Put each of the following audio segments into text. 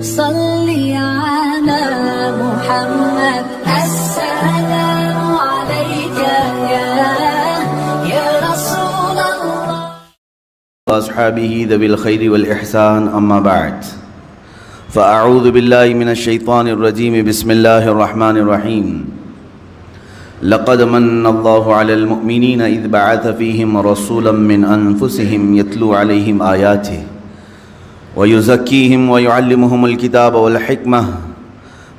صلی علی محمد السلام علیک یا رسول اللہ واصحابہ ذوی الخیر والاحسان اما بعد فاعوذ باللہ من الشیطان الرجیم بسم اللہ الرحمن الرحیم لقد من اللہ علی المؤمنین اذ بعث فیہم رسولا من انفسہم یتلو علیہم آیاتہ وَيُزَكِّيهِمْ وَيُعَلِّمُهُمُ الْكِتَابَ وَالْحِكْمَةَ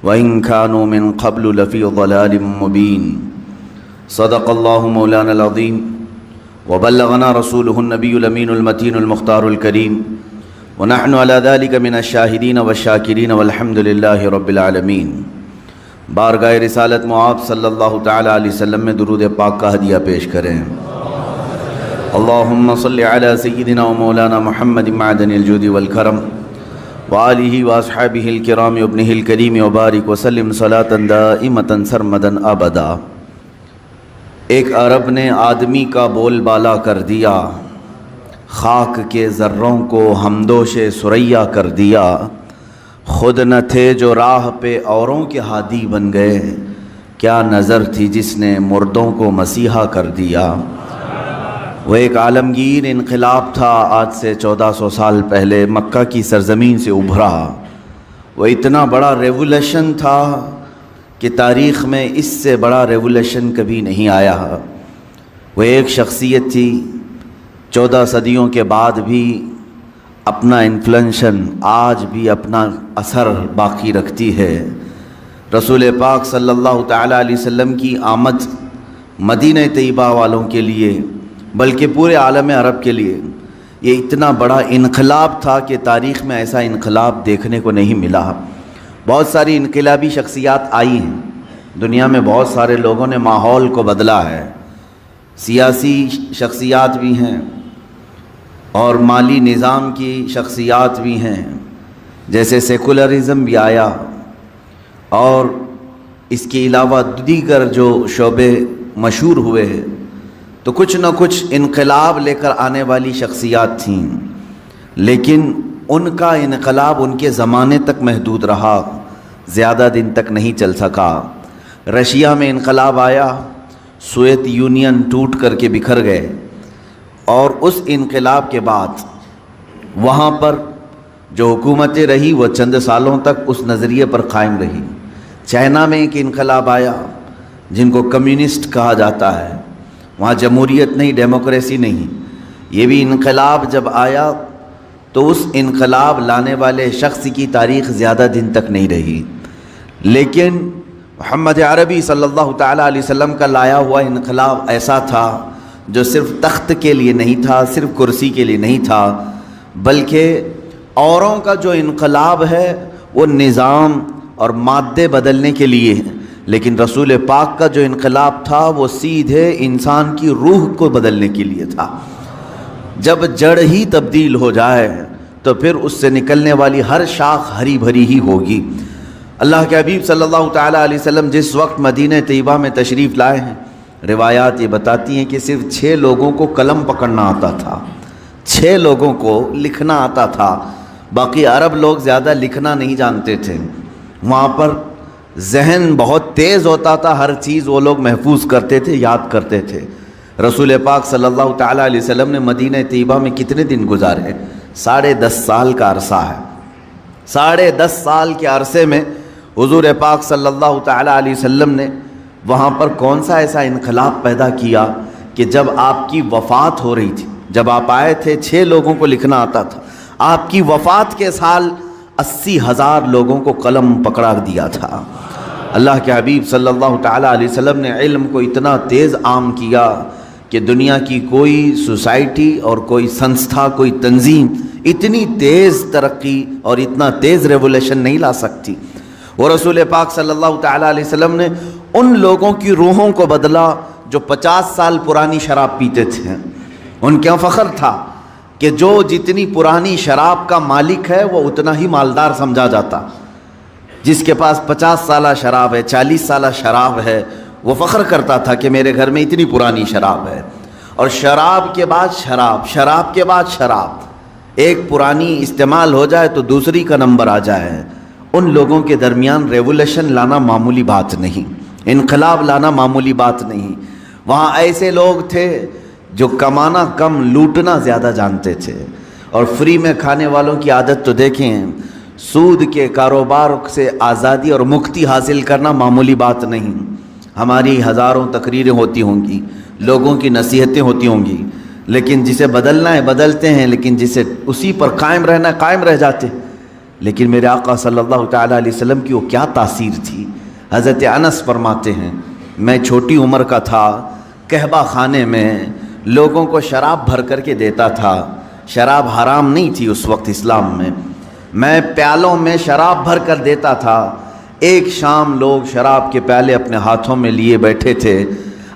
وَإِنْ كَانُوا مِنْ قَبْلُ لَفِي ضَلَالٍ مُبِينٍ صدق اللہ مولانا العظیم وبلغنا رسوله النبی الامین المتین المختار الکریم ونحن على ذلك من الشاہدین والشاکرین والحمد للہ رب العالمین۔ بارگاہ رسالت معاب صلی اللہ تعالیٰ علیہ وسلم میں درود پاک کا ہدیہ پیش کریں۔ اللہم صلی علی سیدنا و مولانا محمد معدن الجود والکرم وآلہ واصحابہ الکرام وابنہ الکریم وبارک وسلم صلاة دائمتا سرمدا ابدا۔ ایک عرب نے آدمی کا بول بالا کر دیا، خاک کے ذروں کو ہمدوش ثریا کر دیا، خود نہ تھے جو راہ پہ اوروں کے ہادی بن گئے، کیا نظر تھی جس نے مردوں کو مسیحا کر دیا۔ وہ ایک عالمگیر انقلاب تھا، آج سے 1400 سال پہلے مکہ کی سرزمین سے ابھرا۔ وہ اتنا بڑا ریولیوشن تھا کہ تاریخ میں اس سے بڑا ریولیوشن کبھی نہیں آیا۔ وہ ایک شخصیت تھی 14 صدیوں کے بعد بھی اپنا انفلوئنس آج بھی اپنا اثر باقی رکھتی ہے۔ رسول پاک صلی اللہ تعالیٰ علیہ وسلم کی آمد مدینہ طیبہ والوں کے لیے بلکہ پورے عالم عرب کے لیے یہ اتنا بڑا انقلاب تھا کہ تاریخ میں ایسا انقلاب دیکھنے کو نہیں ملا۔ بہت ساری انقلابی شخصیات آئی ہیں دنیا میں، بہت سارے لوگوں نے ماحول کو بدلا ہے، سیاسی شخصیات بھی ہیں اور مالی نظام کی شخصیات بھی ہیں، جیسے سیکولرزم بھی آیا، اور اس کے علاوہ دیگر جو شعبے مشہور ہوئے ہیں، تو کچھ نہ کچھ انقلاب لے کر آنے والی شخصیات تھیں، لیکن ان کا انقلاب ان کے زمانے تک محدود رہا، زیادہ دن تک نہیں چل سکا۔ رشیا میں انقلاب آیا، سوویت یونین ٹوٹ کر کے بکھر گئے، اور اس انقلاب کے بعد وہاں پر جو حکومتیں رہی وہ چند سالوں تک اس نظریے پر قائم رہی۔ چائنا میں ایک انقلاب آیا جن کو کمیونسٹ کہا جاتا ہے، وہاں جمہوریت نہیں، ڈیموکریسی نہیں۔ یہ بھی انقلاب جب آیا تو اس انقلاب لانے والے شخص کی تاریخ زیادہ دن تک نہیں رہی، لیکن محمد عربی صلی اللہ تعالیٰ علیہ وسلم کا لایا ہوا انقلاب ایسا تھا جو صرف تخت کے لیے نہیں تھا، صرف کرسی کے لیے نہیں تھا، بلکہ اوروں کا جو انقلاب ہے وہ نظام اور مادے بدلنے کے لیے ہے، لیکن رسول پاک کا جو انقلاب تھا وہ سیدھے انسان کی روح کو بدلنے کے لیے تھا۔ جب جڑ ہی تبدیل ہو جائے تو پھر اس سے نکلنے والی ہر شاخ ہری بھری ہی ہوگی۔ اللہ کے حبیب صلی اللہ تعالیٰ علیہ وسلم جس وقت مدینہ طیبہ میں تشریف لائے ہیں، روایات یہ بتاتی ہیں کہ صرف 6 لوگوں کو قلم پکڑنا آتا تھا، 6 لوگوں کو لکھنا آتا تھا، باقی عرب لوگ زیادہ لکھنا نہیں جانتے تھے۔ وہاں پر ذہن بہت تیز ہوتا تھا، ہر چیز وہ لوگ محفوظ کرتے تھے، یاد کرتے تھے۔ رسول پاک صلی اللہ تعالیٰ علیہ وسلم نے مدینہ طیبہ میں کتنے دن گزارے؟ 10.5 سال کا عرصہ ہے۔ 10.5 سال کے عرصے میں حضور پاک صلی اللہ تعالیٰ علیہ وسلم نے وہاں پر کون سا ایسا انقلاب پیدا کیا کہ جب آپ کی وفات ہو رہی تھی، جب آپ آئے تھے 6 لوگوں کو لکھنا آتا تھا، آپ کی وفات کے سال 80,000 لوگوں کو قلم پکڑا دیا تھا۔ اللہ کے حبیب صلی اللہ تعالیٰ علیہ وسلم نے علم کو اتنا تیز عام کیا کہ دنیا کی کوئی سوسائٹی اور کوئی سنستھا، کوئی تنظیم اتنی تیز ترقی اور اتنا تیز ریولیوشن نہیں لا سکتی۔ وہ رسول پاک صلی اللہ تعالیٰ علیہ وسلم نے ان لوگوں کی روحوں کو بدلا جو 50 سال پرانی شراب پیتے تھے۔ ان کے فخر تھا کہ جو جتنی پرانی شراب کا مالک ہے وہ اتنا ہی مالدار سمجھا جاتا۔ جس کے پاس 50 سالہ شراب ہے، 40 سالہ شراب ہے، وہ فخر کرتا تھا کہ میرے گھر میں اتنی پرانی شراب ہے۔ اور شراب کے بعد شراب، شراب کے بعد شراب، ایک پرانی استعمال ہو جائے تو دوسری کا نمبر آ جائے۔ ان لوگوں کے درمیان ریولوشن لانا معمولی بات نہیں، انقلاب لانا معمولی بات نہیں۔ وہاں ایسے لوگ تھے جو کمانا کم لوٹنا زیادہ جانتے تھے، اور فری میں کھانے والوں کی عادت تو دیکھیں۔ سود کے کاروبار سے آزادی اور مکتی حاصل کرنا معمولی بات نہیں۔ ہماری ہزاروں تقریریں ہوتی ہوں گی، لوگوں کی نصیحتیں ہوتی ہوں گی، لیکن جسے بدلنا ہے بدلتے ہیں، لیکن جسے اسی پر قائم رہنا ہے قائم رہ جاتے۔ لیکن میرے آقا صلی اللہ تعالیٰ علیہ وسلم کی وہ کیا تاثیر تھی۔ حضرت انس فرماتے ہیں میں چھوٹی عمر کا تھا، قہبہ خانے میں لوگوں کو شراب بھر کر کے دیتا تھا۔ شراب حرام نہیں تھی اس وقت اسلام میں پیالوں میں شراب بھر کر دیتا تھا۔ ایک شام لوگ شراب کے پیالے اپنے ہاتھوں میں لیے بیٹھے تھے،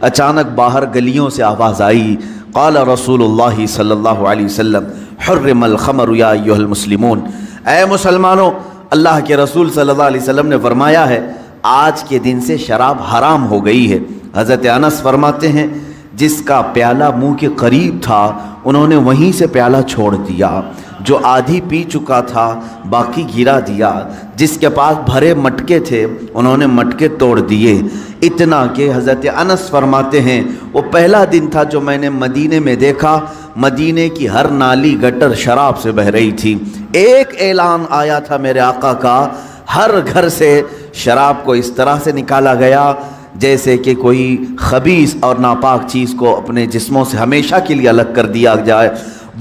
اچانک باہر گلیوں سے آواز آئی، قال رسول اللہ صلی اللہ علیہ وسلم حرم الخمر یا ایھا المسلمون، اے مسلمانوں، اللہ کے رسول صلی اللہ علیہ وسلم نے فرمایا ہے آج کے دن سے شراب حرام ہو گئی ہے۔ حضرت انس فرماتے ہیں جس کا پیالہ منہ کے قریب تھا انہوں نے وہیں سے پیالہ چھوڑ دیا، جو آدھی پی چکا تھا باقی گرا دیا، جس کے پاس بھرے مٹکے تھے انہوں نے مٹکے توڑ دیے، اتنا کہ حضرت انس فرماتے ہیں وہ پہلا دن تھا جو میں نے مدینے میں دیکھا، مدینے کی ہر نالی گٹر شراب سے بہہ رہی تھی۔ ایک اعلان آیا تھا میرے آقا کا، ہر گھر سے شراب کو اس طرح سے نکالا گیا جیسے کہ کوئی خبیث اور ناپاک چیز کو اپنے جسموں سے ہمیشہ کے لیے الگ کر دیا جائے۔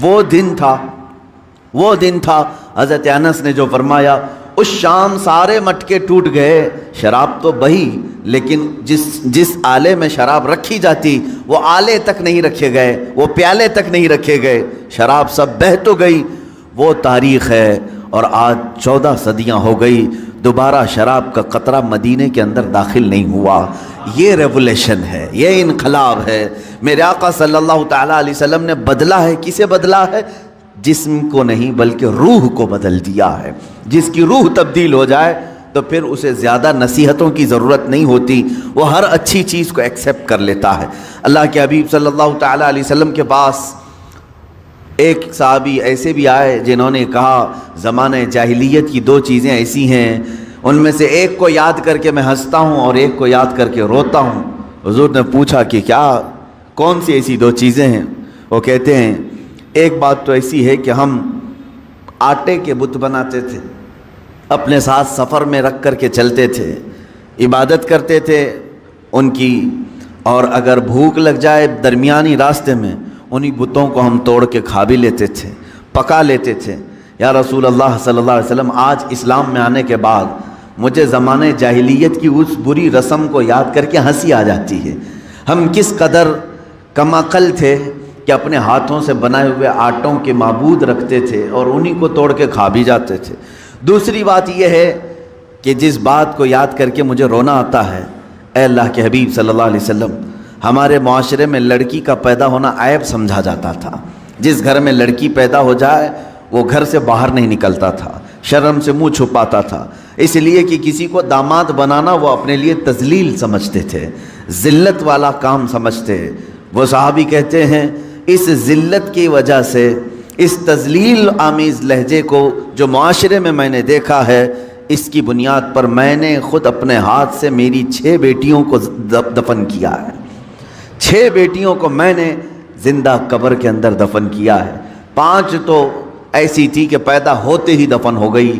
وہ دن تھا حضرت انس نے جو فرمایا اس شام سارے مٹکے ٹوٹ گئے، شراب تو بہی لیکن جس آلے میں شراب رکھی جاتی وہ آلے تک نہیں رکھے گئے، وہ پیالے تک نہیں رکھے گئے، شراب سب بہہ تو گئی۔ وہ تاریخ ہے، اور آج 14 صدیاں ہو گئی دوبارہ شراب کا قطرہ مدینے کے اندر داخل نہیں ہوا۔ یہ ریولیشن ہے، یہ انقلاب ہے۔ میرے آقا صلی اللہ تعالیٰ علیہ وسلم نے بدلا ہے، کسے بدلا ہے؟ جسم کو نہیں بلکہ روح کو بدل دیا ہے۔ جس کی روح تبدیل ہو جائے تو پھر اسے زیادہ نصیحتوں کی ضرورت نہیں ہوتی، وہ ہر اچھی چیز کو ایکسیپٹ کر لیتا ہے۔ اللہ کے حبیب صلی اللہ تعالیٰ علیہ وسلم کے پاس ایک صحابی ایسے بھی آئے جنہوں نے کہا زمانہ جاہلیت کی 2 چیزیں ایسی ہیں، ان میں سے ایک کو یاد کر کے میں ہنستا ہوں اور ایک کو یاد کر کے روتا ہوں۔ حضور نے پوچھا کہ کون سی ایسی 2 چیزیں ہیں؟ وہ کہتے ہیں ایک بات تو ایسی ہے کہ ہم آٹے کے بت بناتے تھے، اپنے ساتھ سفر میں رکھ کر کے چلتے تھے، عبادت کرتے تھے ان کی، اور اگر بھوک لگ جائے درمیانی راستے میں انہی بتوں کو ہم توڑ کے کھا بھی لیتے تھے، پکا لیتے تھے۔ یا رسول اللہ صلی اللہ علیہ وسلم آج اسلام میں آنے کے بعد مجھے زمانے جاہلیت کی اس بری رسم کو یاد کر کے ہنسی آ جاتی ہے۔ ہم کس قدر کم عقل تھے کہ اپنے ہاتھوں سے بنائے ہوئے آٹوں کے معبود رکھتے تھے اور انہی کو توڑ کے کھا بھی جاتے تھے۔ دوسری بات یہ ہے کہ جس بات کو یاد کر کے مجھے رونا آتا ہے، اے اللہ کے حبیب صلی اللہ علیہ وسلم، ہمارے معاشرے میں لڑکی کا پیدا ہونا عیب سمجھا جاتا تھا۔ جس گھر میں لڑکی پیدا ہو جائے وہ گھر سے باہر نہیں نکلتا تھا، شرم سے منہ چھپاتا تھا، اس لیے کہ کسی کو داماد بنانا وہ اپنے لیے تذلیل سمجھتے تھے، ذلت والا کام سمجھتے۔ وہ صحابی کہتے ہیں اس ذلت کی وجہ سے، اس تذلیل آمیز لہجے کو جو معاشرے میں نے دیکھا ہے، اس کی بنیاد پر میں نے خود اپنے ہاتھ سے میری 6 بیٹیوں کو دفن کیا ہے۔ 6 بیٹیوں کو میں نے زندہ قبر کے اندر دفن کیا ہے۔ 5 تو ایسی تھی کہ پیدا ہوتے ہی دفن ہو گئی،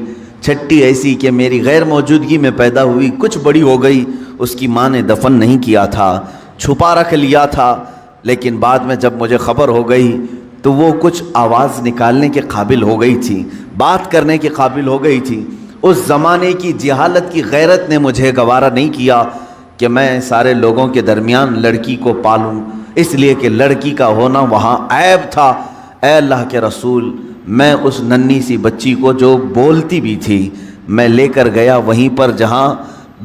6ٹھی ایسی کہ میری غیر موجودگی میں پیدا ہوئی، کچھ بڑی ہو گئی، اس کی ماں نے دفن نہیں کیا تھا، چھپا رکھ لیا تھا، لیکن بعد میں جب مجھے خبر ہو گئی تو وہ کچھ آواز نکالنے کے قابل ہو گئی تھی، بات کرنے کے قابل ہو گئی تھی۔ اس زمانے کی جہالت کی غیرت نے مجھے گوارا نہیں کیا کہ میں سارے لوگوں کے درمیان لڑکی کو پالوں، اس لیے کہ لڑکی کا ہونا وہاں عیب تھا۔ اے اللہ کے رسول، میں اس ننھی سی بچی کو جو بولتی بھی تھی میں لے کر گیا وہیں پر جہاں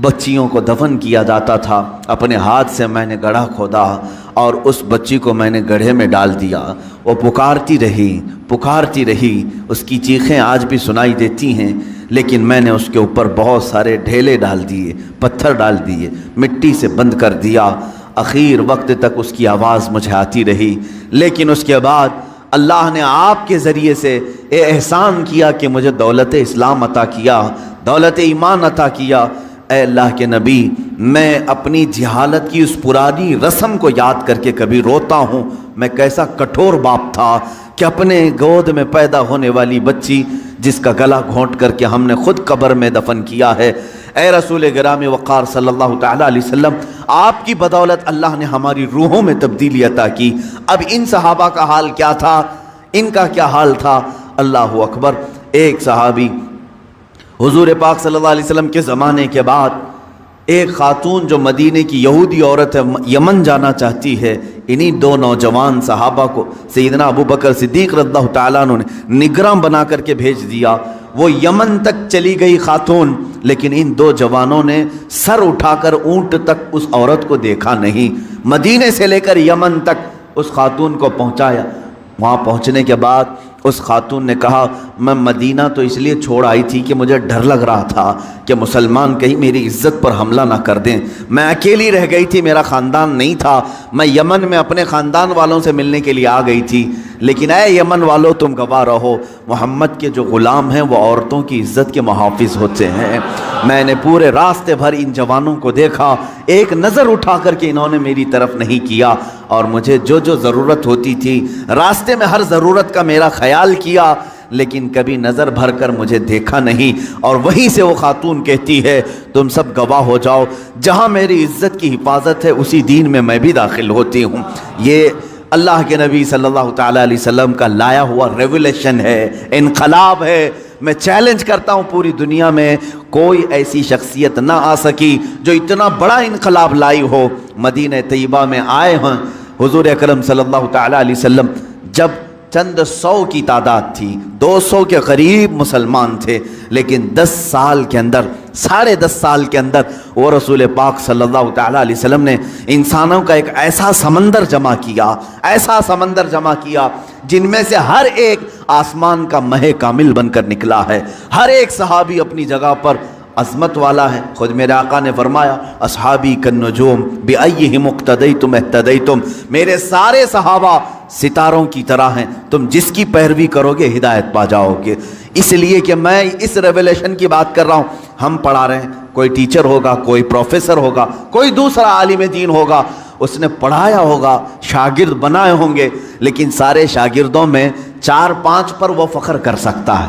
بچیوں کو دفن کیا جاتا تھا، اپنے ہاتھ سے میں نے گڑھا کھودا اور اس بچی کو میں نے گڑھے میں ڈال دیا۔ وہ پکارتی رہی، اس کی چیخیں آج بھی سنائی دیتی ہیں، لیکن میں نے اس کے اوپر بہت سارے ڈھیلے ڈال دیے، پتھر ڈال دیے، مٹی سے بند کر دیا۔ اخیر وقت تک اس کی آواز مجھے آتی رہی، لیکن اس کے بعد اللہ نے آپ کے ذریعے سے احسان کیا کہ مجھے دولت اسلام عطا کیا، دولت ایمان عطا کیا۔ اے اللہ کے نبی، میں اپنی جہالت کی اس پرانی رسم کو یاد کر کے کبھی روتا ہوں، میں کیسا کٹھور باپ تھا کہ اپنے گود میں پیدا ہونے والی بچی جس کا گلا گھونٹ کر کے ہم نے خود قبر میں دفن کیا ہے۔ اے رسول گرامی وقار صلی اللہ تعالیٰ علیہ وسلم، آپ کی بدولت اللہ نے ہماری روحوں میں تبدیلی عطا کی۔ اب ان صحابہ کا حال کیا تھا، ان کا کیا حال تھا؟ اللہ اکبر۔ ایک صحابی حضور پاک صلی اللہ علیہ وسلم کے زمانے کے بعد ایک خاتون جو مدینے کی یہودی عورت ہے، یمن جانا چاہتی ہے، انہی دو نوجوان صحابہ کو سیدنا ابو بکر صدیق رضی اللہ تعالیٰ عنہ نے نگراں بنا کر کے بھیج دیا۔ وہ یمن تک چلی گئی خاتون، لیکن ان دو جوانوں نے سر اٹھا کر اونٹ تک اس عورت کو دیکھا نہیں۔ مدینے سے لے کر یمن تک اس خاتون کو پہنچایا۔ وہاں پہنچنے کے بعد اس خاتون نے کہا، میں مدینہ تو اس لیے چھوڑ آئی تھی کہ مجھے ڈر لگ رہا تھا کہ مسلمان کہیں میری عزت پر حملہ نہ کر دیں۔ میں اکیلی رہ گئی تھی، میرا خاندان نہیں تھا، میں یمن میں اپنے خاندان والوں سے ملنے کے لیے آ گئی تھی۔ لیکن اے یمن والوں، تم گواہ رہو، محمد کے جو غلام ہیں وہ عورتوں کی عزت کے محافظ ہوتے ہیں۔ میں نے پورے راستے بھر ان جوانوں کو دیکھا، ایک نظر اٹھا کر کے انہوں نے میری طرف نہیں کیا، اور مجھے جو جو ضرورت ہوتی تھی راستے میں ہر ضرورت کا میرا خیال کیا، لیکن کبھی نظر بھر کر مجھے دیکھا نہیں۔ اور وہیں سے وہ خاتون کہتی ہے، تم سب گواہ ہو جاؤ، جہاں میری عزت کی حفاظت ہے اسی دین میں میں بھی داخل ہوتی ہوں۔ یہ اللہ کے نبی صلی اللہ تعالیٰ علیہ وسلم کا لایا ہوا ریولیشن ہے، انقلاب ہے۔ میں چیلنج کرتا ہوں، پوری دنیا میں کوئی ایسی شخصیت نہ آ سکی جو اتنا بڑا انقلاب لائی ہو۔ مدینہ طیبہ میں آئے ہیں حضور اکرم صلی اللہ تعالیٰ علیہ وسلم، جب چند سو کی تعداد تھی، 200 کے قریب مسلمان تھے، لیکن 10 سال کے اندر، 10.5 سال کے اندر وہ رسول پاک صلی اللہ تعالیٰ علیہ وسلم نے انسانوں کا ایک ایسا سمندر جمع کیا، ایسا سمندر جمع کیا جن میں سے ہر ایک آسمان کا مہ کامل بن کر نکلا ہے۔ ہر ایک صحابی اپنی جگہ پر عظمت والا ہے۔ خود میرے آقا نے فرمایا، اصحابی کالنجوم بأیہم اقتدیتم اہتدیتم، میرے سارے صحابہ ستاروں کی طرح ہیں، تم جس کی پیروی کرو گے ہدایت پا جاؤ گے۔ اس لیے کہ میں اس ریولیشن کی بات کر رہا ہوں، ہم پڑھا رہے ہیں، کوئی ٹیچر ہوگا، کوئی پروفیسر ہوگا، کوئی دوسرا عالم دین ہوگا، اس نے پڑھایا ہوگا، شاگرد بنائے ہوں گے، لیکن سارے شاگردوں میں 4-5 پر وہ فخر کر سکتا ہے،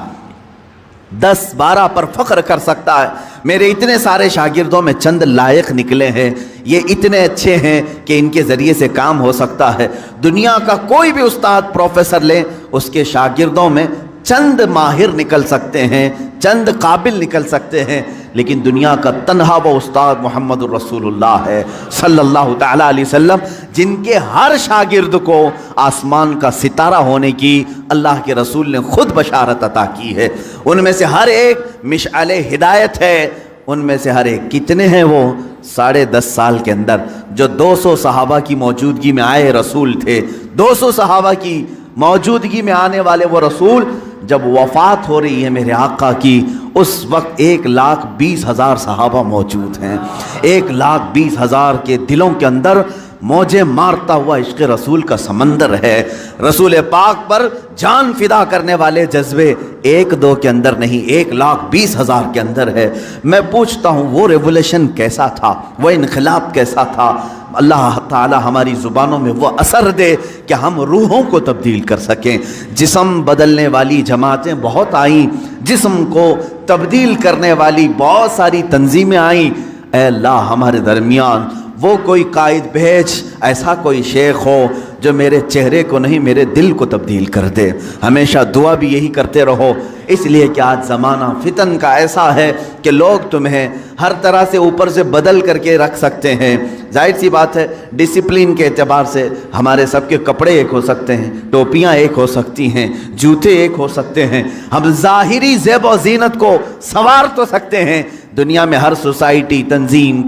10-12 پر فخر کر سکتا ہے۔ میرے اتنے سارے شاگردوں میں چند لائق نکلے ہیں، یہ اتنے اچھے ہیں کہ ان کے ذریعے سے کام ہو سکتا ہے۔ دنیا کا کوئی بھی استاد پروفیسر لیں، اس کے شاگردوں میں چند ماہر نکل سکتے ہیں، چند قابل نکل سکتے ہیں، لیکن دنیا کا تنہا وہ استاد محمد الرسول اللہ ہے صلی اللہ تعالیٰ علیہ وسلم، جن کے ہر شاگرد کو آسمان کا ستارہ ہونے کی اللہ کے رسول نے خود بشارت عطا کی ہے۔ ان میں سے ہر ایک مشعل ہدایت ہے، ان میں سے ہر ایک کتنے ہیں وہ 10.5 سال کے اندر جو 200 صحابہ کی موجودگی میں آئے رسول تھے۔ 200 صحابہ کی موجودگی میں آنے والے وہ رسول جب وفات ہو رہی ہے میرے آقا کی، اس وقت 1,20,000 صحابہ موجود ہیں۔ 1,20,000 کے دلوں کے اندر موجیں مارتا ہوا عشق رسول کا سمندر ہے۔ رسول پاک پر جان فدا کرنے والے جذبے 1-2 کے اندر نہیں، 1,20,000 کے اندر ہے۔ میں پوچھتا ہوں وہ ریولیشن کیسا تھا، وہ انقلاب کیسا تھا؟ اللہ تعالی ہماری زبانوں میں وہ اثر دے کہ ہم روحوں کو تبدیل کر سکیں۔ جسم بدلنے والی جماعتیں بہت آئیں، جسم کو تبدیل کرنے والی بہت ساری تنظیمیں آئیں۔ اے اللہ ہمارے درمیان وہ کوئی قائد بھیج، ایسا کوئی شیخ ہو جو میرے چہرے کو نہیں میرے دل کو تبدیل کر دے۔ ہمیشہ دعا بھی یہی کرتے رہو، اس لیے کہ آج زمانہ فتن کا ایسا ہے کہ لوگ تمہیں ہر طرح سے اوپر سے بدل کر کے رکھ سکتے ہیں۔ ظاہر سی بات ہے ڈسپلین کے اعتبار سے ہمارے سب کے کپڑے ایک ہو سکتے ہیں، ٹوپیاں ایک ہو سکتی ہیں، جوتے ایک ہو سکتے ہیں، ہم ظاہری زیب و زینت کو سنوار تو سکتے ہیں۔ دنیا میں ہر سوسائٹی، تنظیم،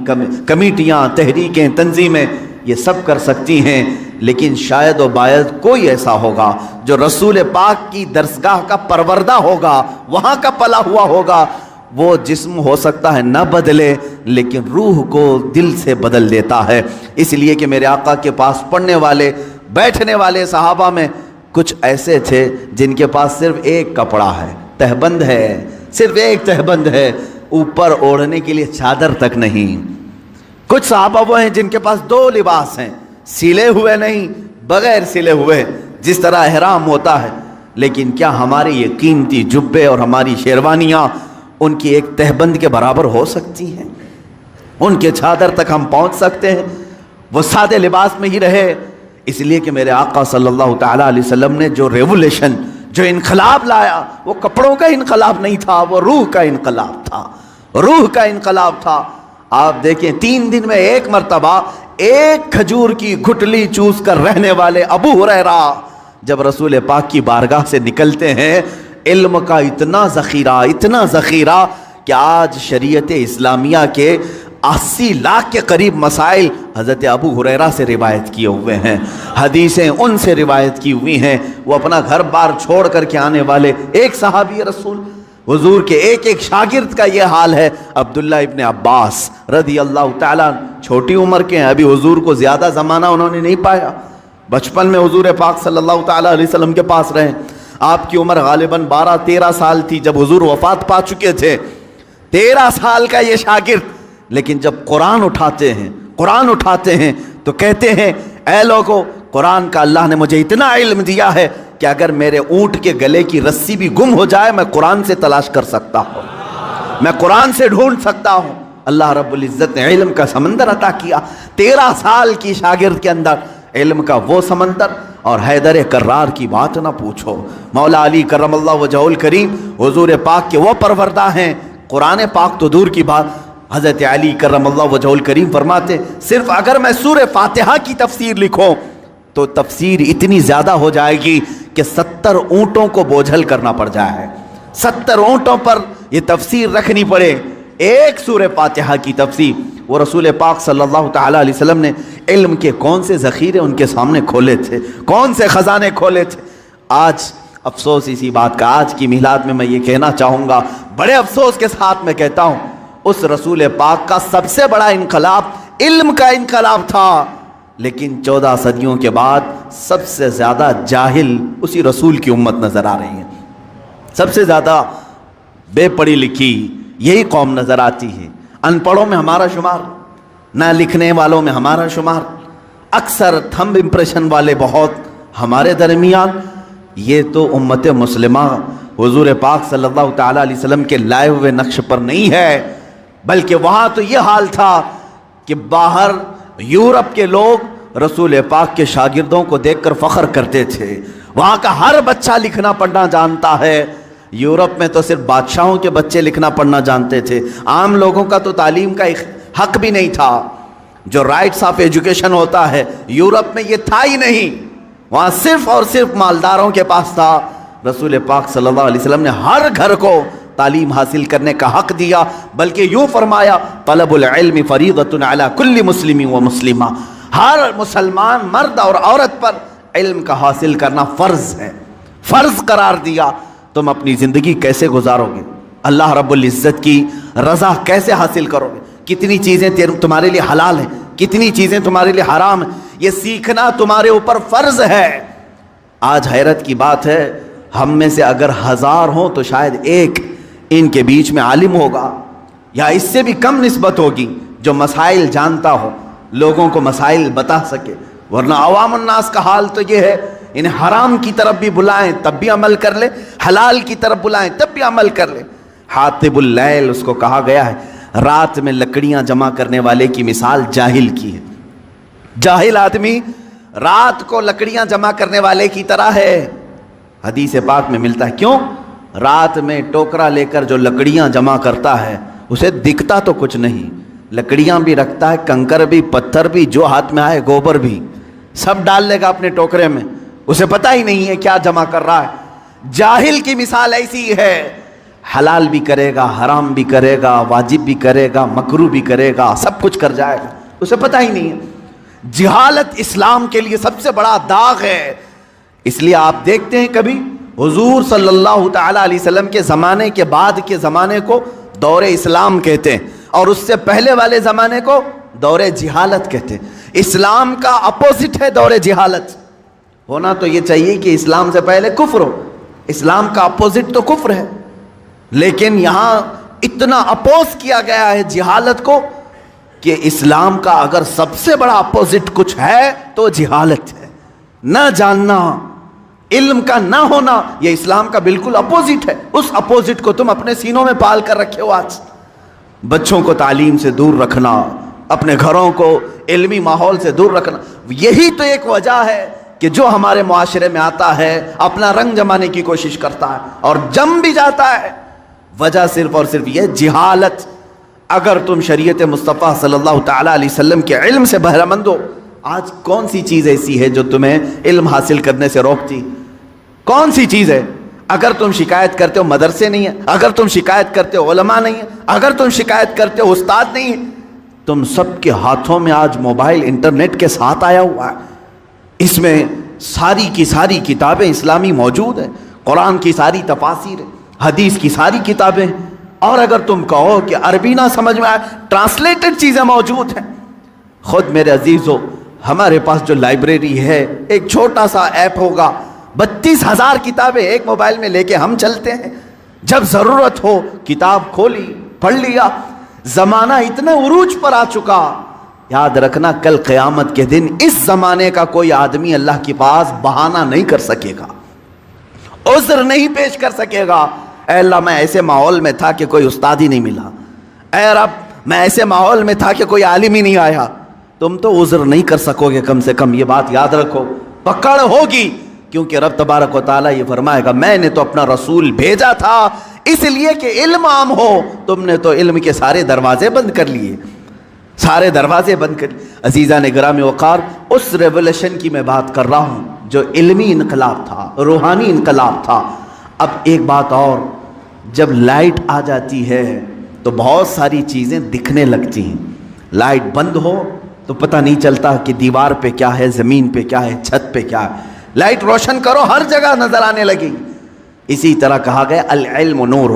کمیٹیاں، تحریکیں، تنظیمیں یہ سب کر سکتی ہیں، لیکن شاید و باید کوئی ایسا ہوگا جو رسول پاک کی درسگاہ کا پروردہ ہوگا، وہاں کا پلا ہوا ہوگا۔ وہ جسم ہو سکتا ہے نہ بدلے، لیکن روح کو دل سے بدل دیتا ہے۔ اس لیے کہ میرے آقا کے پاس پڑھنے والے، بیٹھنے والے صحابہ میں کچھ ایسے تھے جن کے پاس صرف ایک کپڑا ہے، تہبند ہے، صرف ایک تہبند ہے، اوپر اوڑھنے کے لیے چادر تک نہیں۔ کچھ صحابہ وہ ہیں جن کے پاس 2 لباس ہیں، سلے ہوئے نہیں، بغیر سلے ہوئے، جس طرح احرام ہوتا ہے۔ لیکن کیا ہمارے یہ قیمتی جبے اور ہماری شیروانیاں ان کی ایک تہبند کے برابر ہو سکتی ہیں؟ ان کے چادر تک ہم پہنچ سکتے ہیں؟ وہ سادے لباس میں ہی رہے، اس لیے کہ میرے آقا صلی اللہ تعالیٰ علیہ وسلم نے جو ریولیشن، جو انقلاب لایا، وہ کپڑوں کا انقلاب نہیں تھا، وہ روح کا انقلاب تھا، روح کا انقلاب تھا۔ آپ دیکھیں 3 دن میں ایک مرتبہ ایک کھجور کی گھٹلی چوس کر رہنے والے ابو ہریرہ جب رسول پاک کی بارگاہ سے نکلتے ہیں، علم کا اتنا ذخیرہ کہ آج شریعت اسلامیہ کے 80 لاکھ کے قریب مسائل حضرت ابو ہریرہ سے روایت کیے ہوئے ہیں، حدیثیں ان سے روایت کی ہوئی ہیں۔ وہ اپنا گھر بار چھوڑ کر کے آنے والے ایک صحابی رسول، حضور کے ایک شاگرد کا یہ حال ہے۔ عبداللہ ابن عباس رضی اللہ تعالیٰ چھوٹی عمر کے ہیں، ابھی حضور کو زیادہ زمانہ انہوں نے نہیں پایا، بچپن میں حضور پاک صلی اللہ تعالیٰ علیہ وسلم کے پاس رہے۔ آپ کی عمر غالباً 12-13 سال تھی جب حضور وفات پا چکے تھے۔ 13 سال کا یہ شاگرد، لیکن جب قرآن اٹھاتے ہیں تو کہتے ہیں اے لوگو، قرآن کا اللہ نے مجھے اتنا علم دیا ہے کہ اگر میرے اونٹ کے گلے کی رسی بھی گم ہو جائے میں قرآن سے تلاش کر سکتا ہوں، میں قرآن سے ڈھونڈ سکتا ہوں۔ اللہ رب العزت نے علم کا سمندر عطا کیا۔ 13 سال کی شاگرد کے اندر علم کا وہ سمندر، اور حیدر کرار کی بات نہ پوچھو۔ مولا علی کرم اللہ وجہہ الکریم حضور پاک کے وہ پروردہ ہیں، قرآن پاک تو دور کی بات، حضرت علی کرم اللہ وجہہ الکریم فرماتے صرف اگر میں سورہ فاتحہ کی تفسیر لکھوں تو تفسیر اتنی زیادہ ہو جائے گی کہ 70 اونٹوں کو بوجھل کرنا پڑ جائے، 70 اونٹوں پر یہ تفسیر رکھنی پڑے، ایک سورہ فاتحہ کی تفسیر۔ وہ رسول پاک صلی اللہ تعالیٰ علیہ وسلم نے علم کے کون سے ذخیرے ان کے سامنے کھولے تھے، کون سے خزانے کھولے تھے۔ آج افسوس اسی بات کا، آج کی میلاد میں یہ کہنا چاہوں گا، بڑے افسوس کے ساتھ میں کہتا ہوں، اس رسول پاک کا سب سے بڑا انقلاب علم کا انقلاب تھا، لیکن 14 صدیوں کے بعد سب سے زیادہ جاہل اسی رسول کی امت نظر آ رہی ہے، سب سے زیادہ بے پڑھی لکھی یہی قوم نظر آتی ہے۔ ان پڑھوں میں ہمارا شمار، نہ لکھنے والوں میں ہمارا شمار، اکثر تھمب امپریشن والے بہت ہمارے درمیان۔ یہ تو امت مسلمہ حضور پاک صلی اللہ تعالیٰ علیہ وسلم کے لائے ہوئے نقش پر نہیں ہے، بلکہ وہاں تو یہ حال تھا کہ باہر یورپ کے لوگ رسول پاک کے شاگردوں کو دیکھ کر فخر کرتے تھے، وہاں کا ہر بچہ لکھنا پڑھنا جانتا ہے۔ یورپ میں تو صرف بادشاہوں کے بچے لکھنا پڑھنا جانتے تھے، عام لوگوں کا تو تعلیم کا حق بھی نہیں تھا، جو رائٹس آف ایجوکیشن ہوتا ہے یورپ میں یہ تھا ہی نہیں، وہاں صرف اور صرف مالداروں کے پاس تھا۔ رسول پاک صلی اللہ علیہ وسلم نے ہر گھر کو تعلیم حاصل کرنے کا حق دیا، بلکہ یوں فرمایا طلب العلم فریضۃ علی کل مسلم و مسلمہ، ہر مسلمان مرد اور عورت پر علم کا حاصل کرنا فرض ہے، فرض قرار دیا۔ تم اپنی زندگی کیسے گزارو گے، اللہ رب العزت کی رضا کیسے حاصل کرو گے، کتنی چیزیں تمہارے لیے حلال ہیں، کتنی چیزیں تمہارے لیے حرام ہیں، یہ سیکھنا تمہارے اوپر فرض ہے۔ آج حیرت کی بات ہے، ہم میں سے اگر 1000 ہوں تو شاید ایک ان کے بیچ میں عالم ہوگا، یا اس سے بھی کم نسبت ہوگی جو مسائل جانتا ہو، لوگوں کو مسائل بتا سکے، ورنہ عوام الناس کا حال تو یہ ہے، انہیں حرام کی طرف بھی بلائیں تب بھی عمل کر لے، حلال کی طرف بلائیں تب بھی عمل کر لے۔ حاطب اللیل اس کو کہا گیا ہے، رات میں لکڑیاں جمع کرنے والے کی مثال جاہل کی ہے، جاہل آدمی رات کو لکڑیاں جمع کرنے والے کی طرح ہے۔ حدیث پاک میں ملتا ہے، کیوں؟ رات میں ٹوکرا لے کر جو لکڑیاں جمع کرتا ہے اسے دکھتا تو کچھ نہیں، لکڑیاں بھی رکھتا ہے، کنکر بھی، پتھر بھی، جو ہاتھ میں آئے گوبر بھی، سب ڈال لے گا اپنے ٹوکرے میں، اسے پتہ ہی نہیں ہے کیا جمع کر رہا ہے۔ جاہل کی مثال ایسی ہے، حلال بھی کرے گا، حرام بھی کرے گا، واجب بھی کرے گا، مکروہ بھی کرے گا، سب کچھ کر جائے گا، اسے پتہ ہی نہیں ہے۔ جہالت اسلام کے لیے سب سے بڑا داغ ہے، اس لیے آپ دیکھتے ہیں کبھی حضور صلی اللہ تعالیٰ علیہ وسلم کے زمانے کے بعد کے زمانے کو دور اسلام کہتے ہیں، اور اس سے پہلے والے زمانے کو دور جہالت کہتے ہیں۔ اسلام کا اپوزٹ ہے دور جہالت، ہونا تو یہ چاہیے کہ اسلام سے پہلے کفر ہو. اسلام کا اپوزٹ تو کفر ہے، لیکن یہاں اتنا اپوز کیا گیا ہے جہالت کو کہ اسلام کا اگر سب سے بڑا اپوزٹ کچھ ہے تو جہالت ہے. نہ جاننا، علم کا نہ ہونا، یہ اسلام کا بالکل اپوزٹ ہے. اس اپوزٹ کو تم اپنے سینوں میں پال کر رکھے ہو. آج بچوں کو تعلیم سے دور رکھنا، اپنے گھروں کو علمی ماحول سے دور رکھنا، یہی تو ایک وجہ ہے کہ جو ہمارے معاشرے میں آتا ہے اپنا رنگ جمانے کی کوشش کرتا ہے اور جم بھی جاتا ہے. وجہ صرف اور صرف یہ جہالت. اگر تم شریعت مصطفیٰ صلی اللہ تعالیٰ علیہ وسلم کے علم سے بہرہ مند ہو، آج کون سی چیز ایسی ہے جو تمہیں علم حاصل کرنے سے روکتی؟ کون سی چیز ہے؟ اگر تم شکایت کرتے ہو مدرسے نہیں ہیں، اگر تم شکایت کرتے ہو علماء نہیں ہیں، اگر تم شکایت کرتے ہو استاد نہیں ہیں، تم سب کے ہاتھوں میں آج موبائل انٹرنیٹ کے ساتھ آیا ہوا ہے. اس میں ساری کی ساری کتابیں اسلامی موجود ہیں. قرآن کی ساری تفاسیر ہیں، حدیث کی ساری کتابیں ہیں. اور اگر تم کہو کہ عربی نہ سمجھ میں آئے، ٹرانسلیٹڈ چیزیں موجود ہیں. خود میرے عزیزو، ہمارے پاس جو لائبریری ہے، ایک چھوٹا سا ایپ ہوگا، 32,000 کتابیں ایک موبائل میں لے کے ہم چلتے ہیں. جب ضرورت ہو کتاب کھولی، پڑھ لیا. زمانہ اتنا عروج پر آ چکا، یاد رکھنا کل قیامت کے دن اس زمانے کا کوئی آدمی اللہ کے پاس بہانہ نہیں کر سکے گا، عذر نہیں پیش کر سکے گا. اے اللہ، میں ایسے ماحول میں تھا کہ کوئی استاد ہی نہیں ملا. اے رب، میں ایسے ماحول میں تھا کہ کوئی عالم ہی نہیں آیا. تم تو عذر نہیں کر سکو گے. کم سے کم یہ بات یاد رکھو، پکڑ ہوگی. کیونکہ رب تبارک و تعالیٰ یہ فرمائے گا، میں نے تو اپنا رسول بھیجا تھا اس لیے کہ علم عام ہو. تم نے تو علم کے سارے دروازے بند کر لیے، سارے دروازے بند کر لیے. عزیزان گرامی وقار، اس ریولوشن کی میں بات کر رہا ہوں جو علمی انقلاب تھا، روحانی انقلاب تھا. اب ایک بات اور، جب لائٹ آ جاتی ہے تو بہت ساری چیزیں دکھنے لگتی ہیں. لائٹ بند ہو تو پتہ نہیں چلتا کہ دیوار پہ کیا ہے، زمین پہ کیا ہے، چھت پہ کیا ہے. لائٹ روشن کرو، ہر جگہ نظر آنے لگی. اسی طرح کہا گیا العلم نور،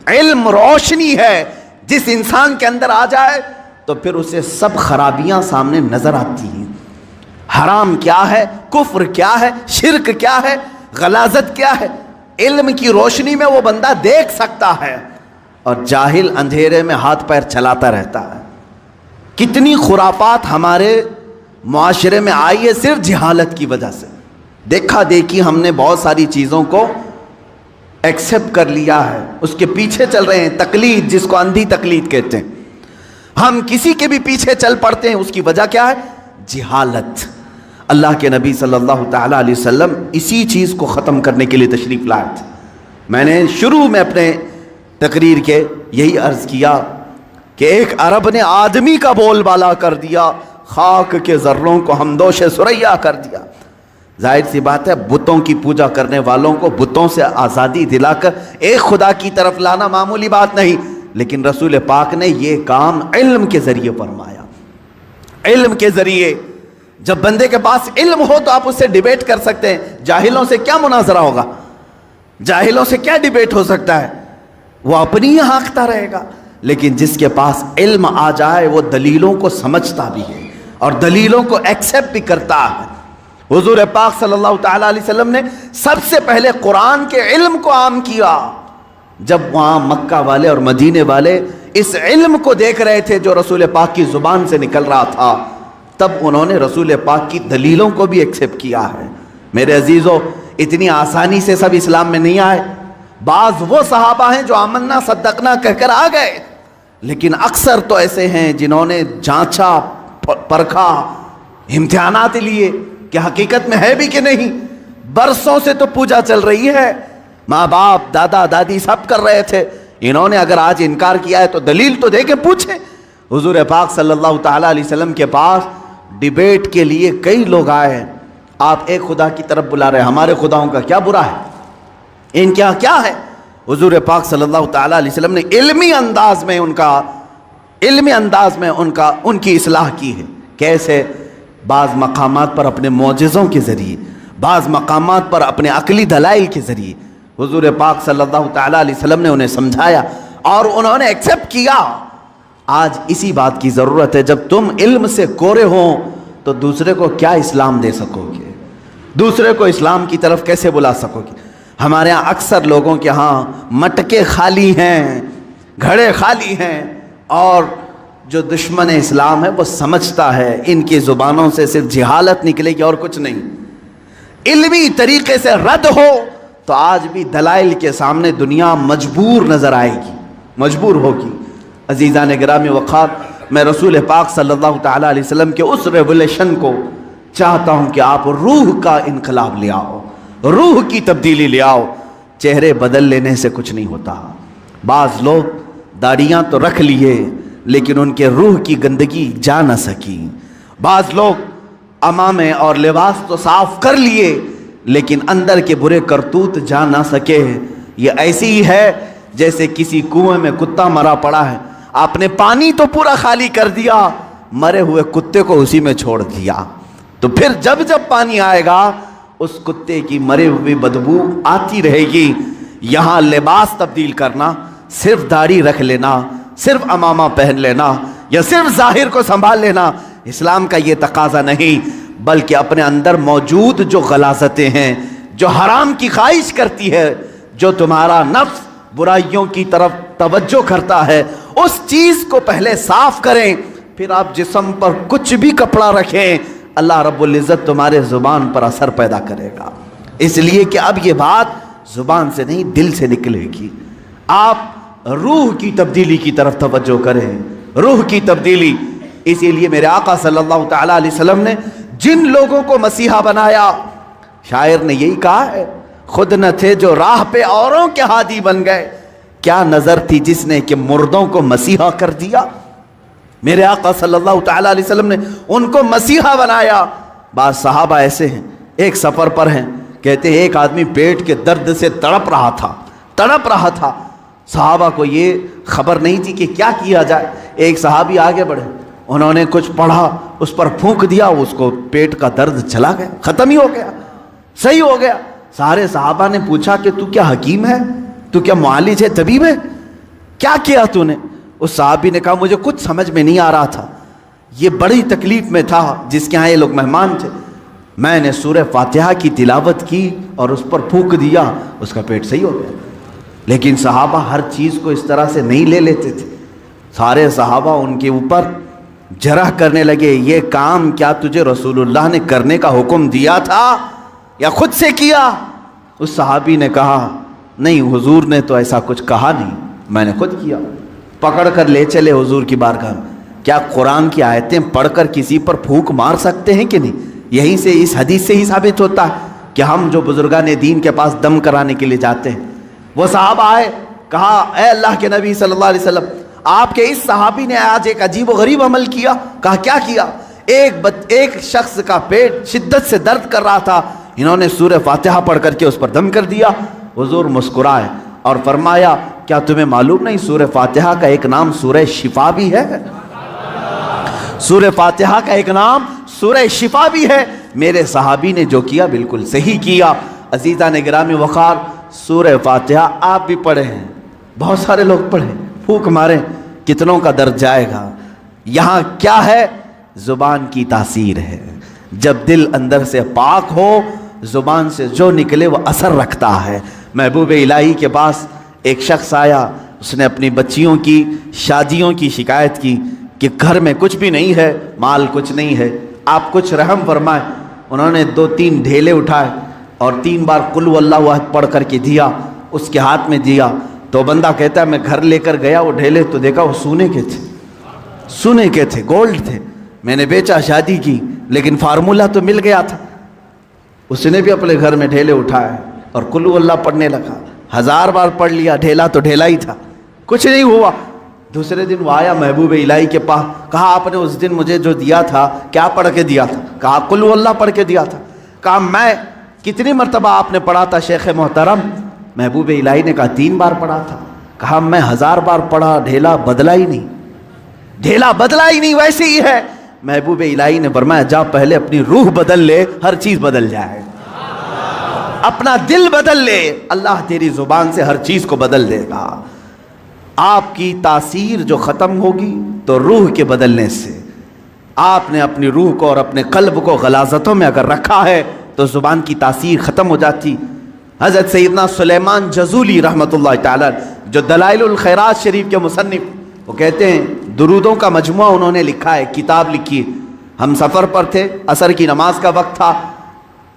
علم روشنی ہے. جس انسان کے اندر آ جائے تو پھر اسے سب خرابیاں سامنے نظر آتی ہیں. حرام کیا ہے، کفر کیا ہے، شرک کیا ہے، غلاظت کیا ہے، علم کی روشنی میں وہ بندہ دیکھ سکتا ہے. اور جاہل اندھیرے میں ہاتھ پیر چلاتا رہتا ہے. کتنی خرافات ہمارے معاشرے میں آئی ہے صرف جہالت کی وجہ سے. دیکھا دیکھی ہم نے بہت ساری چیزوں کو ایکسیپٹ کر لیا ہے، اس کے پیچھے چل رہے ہیں. تقلید، جس کو اندھی تقلید کہتے ہیں، ہم کسی کے بھی پیچھے چل پڑتے ہیں. اس کی وجہ کیا ہے؟ جہالت. اللہ کے نبی صلی اللہ تعالیٰ علیہ وسلم اسی چیز کو ختم کرنے کے لیے تشریف لائے تھے. میں نے شروع میں اپنے تقریر کے یہی عرض کیا کہ ایک عرب نے آدمی کا بول بالا کر دیا، خاک کے ذروں کو ہمدوش ثریا کر دیا. ظاہر سی بات ہے، بتوں کی پوجا کرنے والوں کو بتوں سے آزادی دلا کر ایک خدا کی طرف لانا معمولی بات نہیں. لیکن رسول پاک نے یہ کام علم کے ذریعے فرمایا. علم کے ذریعے جب بندے کے پاس علم ہو تو آپ اس سے ڈیبیٹ کر سکتے ہیں. جاہلوں سے کیا مناظرہ ہوگا، جاہلوں سے کیا ڈیبیٹ ہو سکتا ہے؟ وہ اپنی ہی ہانکتا رہے گا. لیکن جس کے پاس علم آ جائے وہ دلیلوں کو سمجھتا بھی ہے اور دلیلوں کو ایکسیپٹ بھی کرتا ہے. حضور پاک صلی اللہ تعالیٰ علیہ وسلم نے سب سے پہلے قرآن کے علم کو عام کیا. جب وہاں مکہ والے اور مدینے والے اس علم کو دیکھ رہے تھے جو رسول پاک کی زبان سے نکل رہا تھا، تب انہوں نے رسول پاک کی دلیلوں کو بھی ایکسیپٹ کیا ہے. میرے عزیزو، اتنی آسانی سے سب اسلام میں نہیں آئے. بعض وہ صحابہ ہیں جو آمنا صدقنا کہہ کر آ گئے، لیکن اکثر تو ایسے ہیں جنہوں نے جانچا، پرکھا، امتحانات لیے کہ حقیقت میں ہے بھی کہ نہیں. برسوں سے تو پوجا چل رہی ہے، ماں باپ دادا دادی سب کر رہے تھے. انہوں نے اگر آج انکار کیا ہے تو دلیل تو دے کے پوچھیں. حضور پاک صلی اللہ تعالیٰ علیہ وسلم کے پاس ڈیبیٹ کے لیے کئی لوگ آئے ہیں. آپ ایک خدا کی طرف بلا رہے ہیں، ہمارے خداؤں کا کیا برا ہے، ان کیا کیا ہے؟ حضور پاک صلی اللہ تعالیٰ علیہ وسلم نے علمی انداز میں ان کی اصلاح کی ہے. کیسے؟ بعض مقامات پر اپنے معجزوں کے ذریعے، بعض مقامات پر اپنے عقلی دلائل کے ذریعے حضور پاک صلی اللہ تعالیٰ علیہ وسلم نے انہیں سمجھایا اور انہوں نے ایکسیپٹ کیا. آج اسی بات کی ضرورت ہے. جب تم علم سے کورے ہو تو دوسرے کو کیا اسلام دے سکو گے؟ دوسرے کو اسلام کی طرف کیسے بلا سکو گی؟ ہمارے ہاں اکثر لوگوں کے ہاں مٹکے خالی ہیں، گھڑے خالی ہیں، اور جو دشمن اسلام ہے وہ سمجھتا ہے ان کی زبانوں سے صرف جہالت نکلے گی اور کچھ نہیں۔ علمی طریقے سے رد ہو تو آج بھی دلائل کے سامنے دنیا مجبور نظر آئے گی، مجبور ہوگی۔ عزیزان گرامی وقار، میں رسول پاک صلی اللہ تعالیٰ علیہ وسلم کے اس ریولیشن کو چاہتا ہوں کہ آپ روح کا انقلاب لے آؤ، روح کی تبدیلی لے آؤ۔ چہرے بدل لینے سے کچھ نہیں ہوتا۔ بعض لوگ داڑیاں تو رکھ لیے لیکن ان کے روح کی گندگی جا نہ سکی۔ بعض لوگ عمامے اور لباس تو صاف کر لیے لیکن اندر کے برے کرتوت جا نہ سکے۔ یہ ایسی ہی ہے جیسے کسی کنویں میں کتا مرا پڑا ہے، آپ نے پانی تو پورا خالی کر دیا، مرے ہوئے کتے کو اسی میں چھوڑ دیا، تو پھر جب پانی آئے گا اس کتے کی مرے ہوئی بدبو آتی رہے گی۔ یہاں لباس تبدیل کرنا، صرف داڑھی رکھ لینا، صرف عمامہ پہن لینا یا صرف ظاہر کو سنبھال لینا اسلام کا یہ تقاضا نہیں، بلکہ اپنے اندر موجود جو غلاظتیں ہیں، جو حرام کی خواہش کرتی ہے، جو تمہارا نفس برائیوں کی طرف توجہ کرتا ہے، اس چیز کو پہلے صاف کریں، پھر آپ جسم پر کچھ بھی کپڑا رکھیں، اللہ رب العزت تمہارے زبان پر اثر پیدا کرے گا۔ اس لیے کہ اب یہ بات زبان سے نہیں دل سے نکلے گی۔ آپ روح کی تبدیلی کی طرف توجہ کریں، روح کی تبدیلی۔ اسی لیے میرے آقا صلی اللہ تعالیٰ علیہ وسلم نے جن لوگوں کو مسیحا بنایا، شاعر نے یہی کہا ہے، خود نہ تھے جو راہ پہ اوروں کے ہادی بن گئے، کیا نظر تھی جس نے کہ مردوں کو مسیحا کر دیا۔ میرے آقا صلی اللہ تعالیٰ علیہ وسلم نے ان کو مسیحا بنایا۔ بعض صحابہ ایسے ہیں، ایک سفر پر ہیں، کہتے ہیں ایک آدمی پیٹ کے درد سے تڑپ رہا تھا، صحابہ کو یہ خبر نہیں تھی کہ کیا کیا جائے۔ ایک صحابی آگے بڑھے، انہوں نے کچھ پڑھا، اس پر پھونک دیا، اس کو پیٹ کا درد چلا گیا، ختم ہی ہو گیا، صحیح ہو گیا۔ سارے صحابہ نے پوچھا کہ تو کیا حکیم ہے، تو کیا معالج ہے، طبیب ہے، کیا کیا تو نے؟ اس صحابی نے کہا مجھے کچھ سمجھ میں نہیں آ رہا تھا، یہ بڑی تکلیف میں تھا، جس کے ہاں یہ لوگ مہمان تھے، میں نے سورہ فاتحہ کی تلاوت کی اور اس پر پھونک دیا، اس کا پیٹ صحیح ہو گیا۔ لیکن صحابہ ہر چیز کو اس طرح سے نہیں لے لیتے تھے۔ سارے صحابہ ان کے اوپر جرح کرنے لگے، یہ کام کیا تجھے رسول اللہ نے کرنے کا حکم دیا تھا یا خود سے کیا؟ اس صحابی نے کہا نہیں، حضور نے تو ایسا کچھ کہا نہیں، میں نے خود کیا۔ پکڑ کر لے چلے حضور کی بارگاہ میں۔ کیا قرآن کی آیتیں پڑھ کر کسی پر پھونک مار سکتے ہیں کہ نہیں؟ یہیں سے، اس حدیث سے ہی ثابت ہوتا ہے کہ ہم جو بزرگان دین کے پاس دم کرانے کے لیے جاتے ہیں، وہ صحابہ آئے، کہا اے اللہ کے نبی صلی اللہ علیہ وسلم، آپ کے اس صحابی نے آج ایک عجیب و غریب عمل کیا۔ کہا کیا کیا؟ ایک شخص کا پیٹ شدت سے درد کر رہا تھا، انہوں نے سورہ فاتحہ پڑھ کر کے اس پر دم کر دیا۔ حضور مسکرائے اور فرمایا کیا تمہیں معلوم نہیں سورہ فاتحہ کا ایک نام سورہ شفا بھی ہے؟ سورہ فاتحہ کا ایک نام سورہ شفا بھی ہے۔ میرے صحابی نے جو کیا بالکل صحیح کیا۔ عزیزان گرامی وقار، سورہ فاتحہ آپ بھی پڑھے ہیں، بہت سارے لوگ پڑھیں، پھونک ماریں، کتنوں کا درد جائے گا۔ یہاں کیا ہے؟ زبان کی تاثیر ہے۔ جب دل اندر سے پاک ہو، زبان سے جو نکلے وہ اثر رکھتا ہے۔ محبوب الہی کے پاس ایک شخص آیا، اس نے اپنی بچیوں کی شادیوں کی شکایت کی کہ گھر میں کچھ بھی نہیں ہے، مال کچھ نہیں ہے، آپ کچھ رحم فرمائیں۔ انہوں نے 2-3 ڈھیلے اٹھائے اور 3 بار قل واللہ احد پڑھ کر کے دیا، اس کے ہاتھ میں دیا۔ تو بندہ کہتا ہے میں گھر لے کر گیا وہ ڈھیلے، تو دیکھا وہ سونے کے تھے، گولڈ تھے۔ میں نے بیچا، شادی کی، لیکن فارمولہ تو مل گیا تھا۔ اس نے بھی اپنے گھر میں ڈھیلے اٹھائے اور قل واللہ پڑھنے لگا، 1000 بار پڑھ لیا، ڈھیلا تو ڈھیلا ہی تھا، کچھ نہیں ہوا۔ دوسرے دن وہ آیا محبوب الہی کے پاس، کہا آپ نے اس دن مجھے جو دیا تھا کیا پڑھ کے دیا تھا؟ کہا قل واللہ پڑھ کے دیا تھا۔ کہا میں کتنی مرتبہ آپ نے پڑھا تھا شیخ محترم؟ محبوب الہی نے کہا 3 بار پڑھا تھا۔ کہا میں 1000 بار پڑھا، ڈھیلا بدلا ہی نہیں، ویسے ہی ہے۔ محبوب الہی نے فرمایا جا پہلے اپنی روح بدل لے، ہر چیز بدل جائے۔ اپنا دل بدل لے، اللہ تیری زبان سے ہر چیز کو بدل دے گا۔ آپ کی تاثیر جو ختم ہوگی تو روح کے بدلنے سے۔ آپ نے اپنی روح کو اور اپنے قلب کو غلاظتوں میں اگر رکھا ہے تو زبان کی تاثیر ختم ہو جاتی۔ حضرت سیدنا سلیمان جزولی رحمۃ اللہ تعالی جو دلائل الخیرات شریف کے مصنف، وہ کہتے ہیں درودوں کا مجموعہ انہوں نے لکھا ہے، کتاب لکھی ہے۔ ہم سفر پر تھے، عصر کی نماز کا وقت تھا،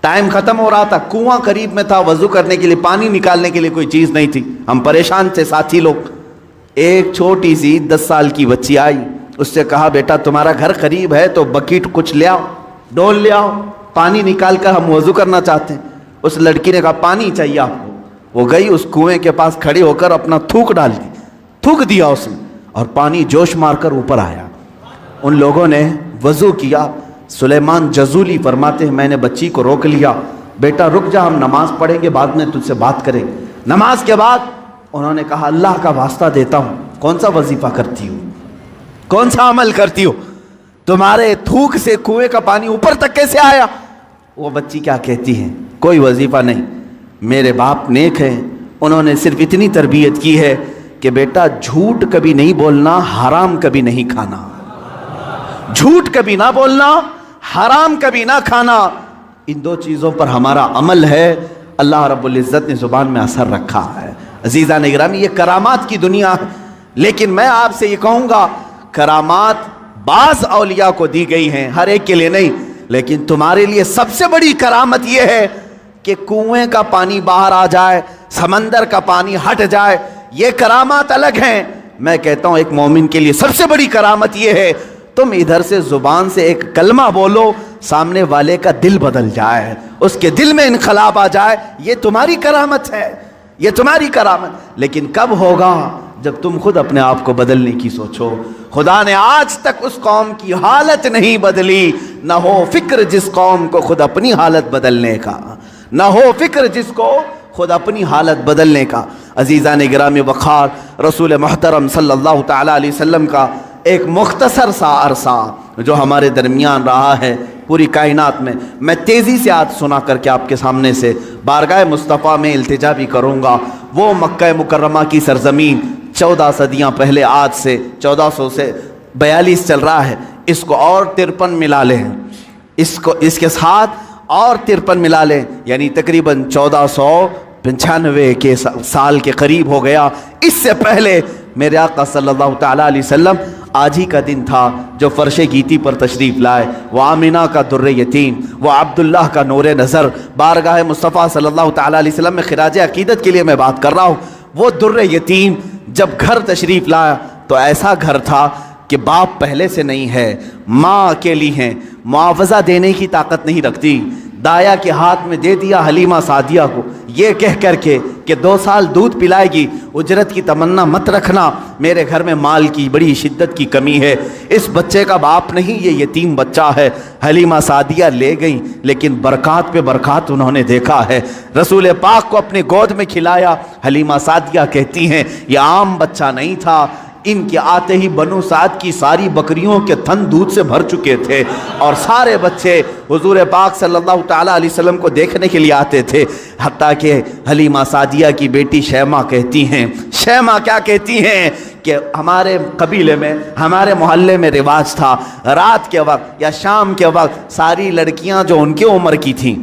ٹائم ختم ہو رہا تھا، کنواں قریب میں تھا، وضو کرنے کے لیے پانی نکالنے کے لیے کوئی چیز نہیں تھی، ہم پریشان تھے ساتھی لوگ۔ ایک چھوٹی سی 10 سال کی بچی آئی، اس سے کہا بیٹا تمہارا گھر قریب ہے تو بکیٹ کچھ لے آؤ، ڈول لے آؤ، پانی نکال کر ہم وضو کرنا چاہتے ہیں۔ اس لڑکی نے کہا پانی چاہیے آپ کو، وہ گئی اس کنویں کے پاس کھڑی ہو کر اپنا تھوک ڈال دی، تھوک دیا اس نے، اور پانی جوش مار کر اوپر آیا۔ ان لوگوں نے وضو کیا۔ سلیمان جزولی فرماتے ہیں میں نے بچی کو روک لیا، بیٹا رک جا، ہم نماز پڑھیں گے، بعد میں تجھ سے بات کریں گے۔ نماز کے بعد انہوں نے کہا اللہ کا واسطہ دیتا ہوں، کون سا وظیفہ کرتی ہو، کون سا عمل کرتی ہو، تمہارے تھوک سے کنویں کا پانی اوپر تک کیسے آیا؟ وہ بچی کیا کہتی ہے، کوئی وظیفہ نہیں، میرے باپ نیک ہیں، انہوں نے صرف اتنی تربیت کی ہے کہ بیٹا جھوٹ کبھی نہیں بولنا، حرام کبھی نہیں کھانا، جھوٹ کبھی نہ بولنا، حرام کبھی نہ کھانا، ان دو چیزوں پر ہمارا عمل ہے۔ اللہ رب العزت نے زبان میں اثر رکھا ہے۔ عزیزان اکرامی، یہ کرامات کی دنیا ہے، لیکن میں آپ سے یہ کہوں گا کرامات بعض اولیاء کو دی گئی ہیں، ہر ایک کے لیے نہیں، لیکن تمہارے لیے سب سے بڑی کرامت یہ ہے کہ کنویں کا پانی باہر آ جائے، سمندر کا پانی ہٹ جائے، یہ کرامات الگ ہیں۔ میں کہتا ہوں ایک مومن کے لیے سب سے بڑی کرامت یہ ہے تم ادھر سے زبان سے ایک کلمہ بولو، سامنے والے کا دل بدل جائے، اس کے دل میں انقلاب آ جائے، یہ تمہاری کرامت ہے، یہ تمہاری کرامت۔ لیکن کب ہوگا؟ جب تم خود اپنے آپ کو بدلنے کی سوچو۔ خدا نے آج تک اس قوم کی حالت نہیں بدلی، نہ ہو فکر جس قوم کو خود اپنی حالت بدلنے کا، نہ ہو فکر جس کو خود اپنی حالت بدلنے کا۔ عزیزان گرامی وقار، رسول محترم صلی اللہ تعالی علیہ وسلم کا ایک مختصر سا عرصہ جو ہمارے درمیان رہا ہے پوری کائنات میں تیزی سے آج سنا کر کے آپ کے سامنے سے بارگاہ مصطفیٰ میں التجا بھی کروں گا۔ وہ مکہ مکرمہ کی سرزمین 14 صدیاں پہلے، آج سے 1400 سے 42 چل رہا ہے، اس کو اور 53 ملا لیں، اس کے ساتھ اور 53 ملا لیں، یعنی تقریباً 1495 کے سال کے قریب ہو گیا۔ اس سے پہلے میرے آقا صلی اللہ تعالیٰ علیہ وسلم آج ہی کا دن تھا جو فرش گیتی پر تشریف لائے۔ وہ آمینہ کا در یتیم، وہ عبداللہ کا نور نظر، بارگاہ مصطفیٰ صلی اللہ تعالیٰ علیہ وسلم میں خراج عقیدت کے لیے میں بات کر رہا ہوں۔ وہ در یتیم جب گھر تشریف لایا تو ایسا گھر تھا کہ باپ پہلے سے نہیں ہے، ماں اکیلی ہیں، معاوضہ دینے کی طاقت نہیں رکھتی، دایا کے ہاتھ میں دے دیا حلیمہ سعدیہ کو، یہ کہہ کر کے کہ 2 سال دودھ پلائے گی، اجرت کی تمنا مت رکھنا، میرے گھر میں مال کی بڑی شدت کی کمی ہے، اس بچے کا باپ نہیں، یہ یتیم بچہ ہے۔ حلیمہ سعدیہ لے گئیں، لیکن برکات پہ برکات انہوں نے دیکھا ہے۔ رسول پاک کو اپنے گود میں کھلایا۔ حلیمہ سعدیہ کہتی ہیں یہ عام بچہ نہیں تھا، ان کے آتے ہی بنو سعد کی ساری بکریوں کے تھن دودھ سے بھر چکے تھے، اور سارے بچے حضور پاک صلی اللہ تعالیٰ علیہ وسلم کو دیکھنے کے لیے آتے تھے، حتیٰ کہ حلیمہ سعدیہ کی بیٹی شیمہ کہتی ہیں، شیمہ کیا کہتی ہیں کہ ہمارے قبیلے میں، ہمارے محلے میں رواج تھا رات کے وقت یا شام کے وقت ساری لڑکیاں جو ان کے عمر کی تھیں،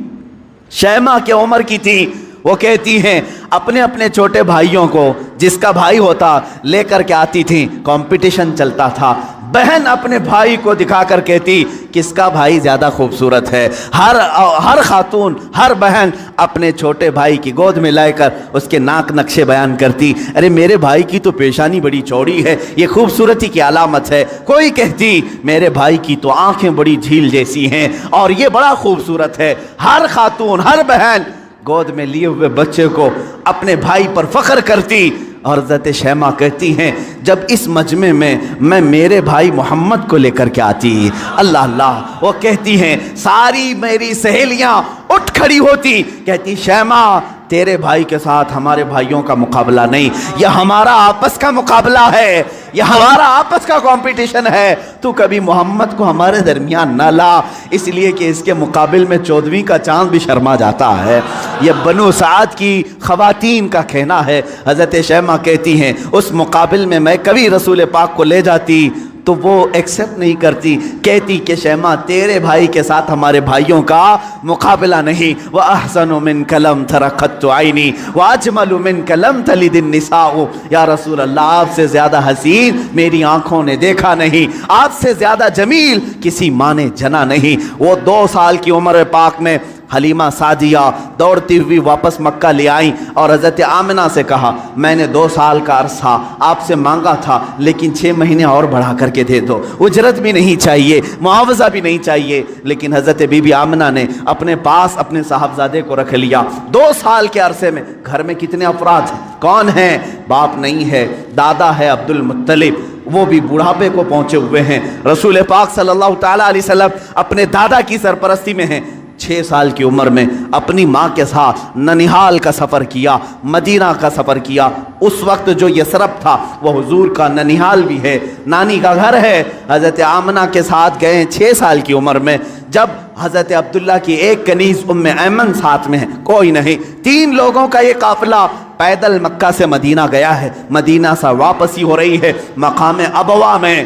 شیمہ کے عمر کی تھیں، وہ کہتی ہیں اپنے اپنے چھوٹے بھائیوں کو، جس کا بھائی ہوتا لے کر کے آتی تھیں، کمپٹیشن چلتا تھا، بہن اپنے بھائی کو دکھا کر کہتی کس کا بھائی زیادہ خوبصورت ہے، ہر خاتون، ہر بہن اپنے چھوٹے بھائی کی گود میں لے کر اس کے ناک نقشے بیان کرتی، ارے میرے بھائی کی تو پیشانی بڑی چوڑی ہے، یہ خوبصورتی کی علامت ہے، کوئی کہتی میرے بھائی کی تو آنکھیں بڑی جھیل جیسی ہیں اور یہ بڑا خوبصورت ہے۔ ہر خاتون، ہر بہن گود میں لیے ہوئے بچے کو اپنے بھائی پر فخر کرتی، اور حضرت شیمہ کہتی ہیں جب اس مجمع میں میرے بھائی محمد کو لے کر کے آتی، اللہ اللہ، وہ کہتی ہیں ساری میری سہیلیاں اٹھ کھڑی ہوتی، کہتی شیمہ تیرے بھائی کے ساتھ ہمارے بھائیوں کا مقابلہ نہیں، یہ ہمارا آپس کا مقابلہ ہے، یہ ہمارا آپس کا کمپٹیشن ہے، تو کبھی محمد کو ہمارے درمیان نہ لا، اس لیے کہ اس کے مقابل میں 14ویں کا چاند بھی شرما جاتا ہے۔ یہ بنو سعد کی خواتین کا کہنا ہے۔ حضرت شیمہ کہتی ہیں اس مقابل میں کبھی رسول پاک کو لے جاتی تو وہ ایکسیپٹ نہیں کرتی، کہتی کہ شیماء تیرے بھائی کے ساتھ ہمارے بھائیوں کا مقابلہ نہیں۔ وَأَحْسَنُ مِنْكَ لَمْ تَرَ قَطُّ عَيْنِي وَأَجْمَلُ مِنْكَ لَمْ تَلِدِ النِّسَاءُ۔ یا رسول اللہ آپ سے زیادہ حسین میری آنکھوں نے دیکھا نہیں، آپ سے زیادہ جمیل کسی ماں نے جنا نہیں۔ وہ 2 سال کی عمر پاک میں حلیمہ سعدیہ دوڑتی ہوئی واپس مکہ لے آئیں اور حضرت آمنہ سے کہا میں نے 2 سال کا عرصہ آپ سے مانگا تھا، لیکن 6 مہینے اور بڑھا کر کے دے دو، اجرت بھی نہیں چاہیے، معاوضہ بھی نہیں چاہیے۔ لیکن حضرت بی بی آمنہ نے اپنے پاس اپنے صاحبزادے کو رکھ لیا۔ 2 سال کے عرصے میں گھر میں کتنے افراد ہیں؟ کون ہیں؟ باپ نہیں ہے، دادا ہے عبد المطلب، وہ بھی بڑھاپے کو پہنچے ہوئے ہیں۔ رسول پاک صلی اللہ تعالیٰ علیہ وسلم اپنے دادا کی سرپرستی میں ہیں۔ 6 سال کی عمر میں اپنی ماں کے ساتھ ننیحال کا سفر کیا، مدینہ کا سفر کیا۔ اس وقت جو یثرب تھا وہ حضور کا ننیحال بھی ہے، نانی کا گھر ہے۔ حضرت آمنہ کے ساتھ گئے 6 سال کی عمر میں، جب حضرت عبداللہ کی ایک کنیز ام ایمن ساتھ میں ہے، کوئی نہیں، 3 لوگوں کا یہ قافلہ پیدل مکہ سے مدینہ گیا ہے، مدینہ سے واپسی ہو رہی ہے۔ مقام ابوا میں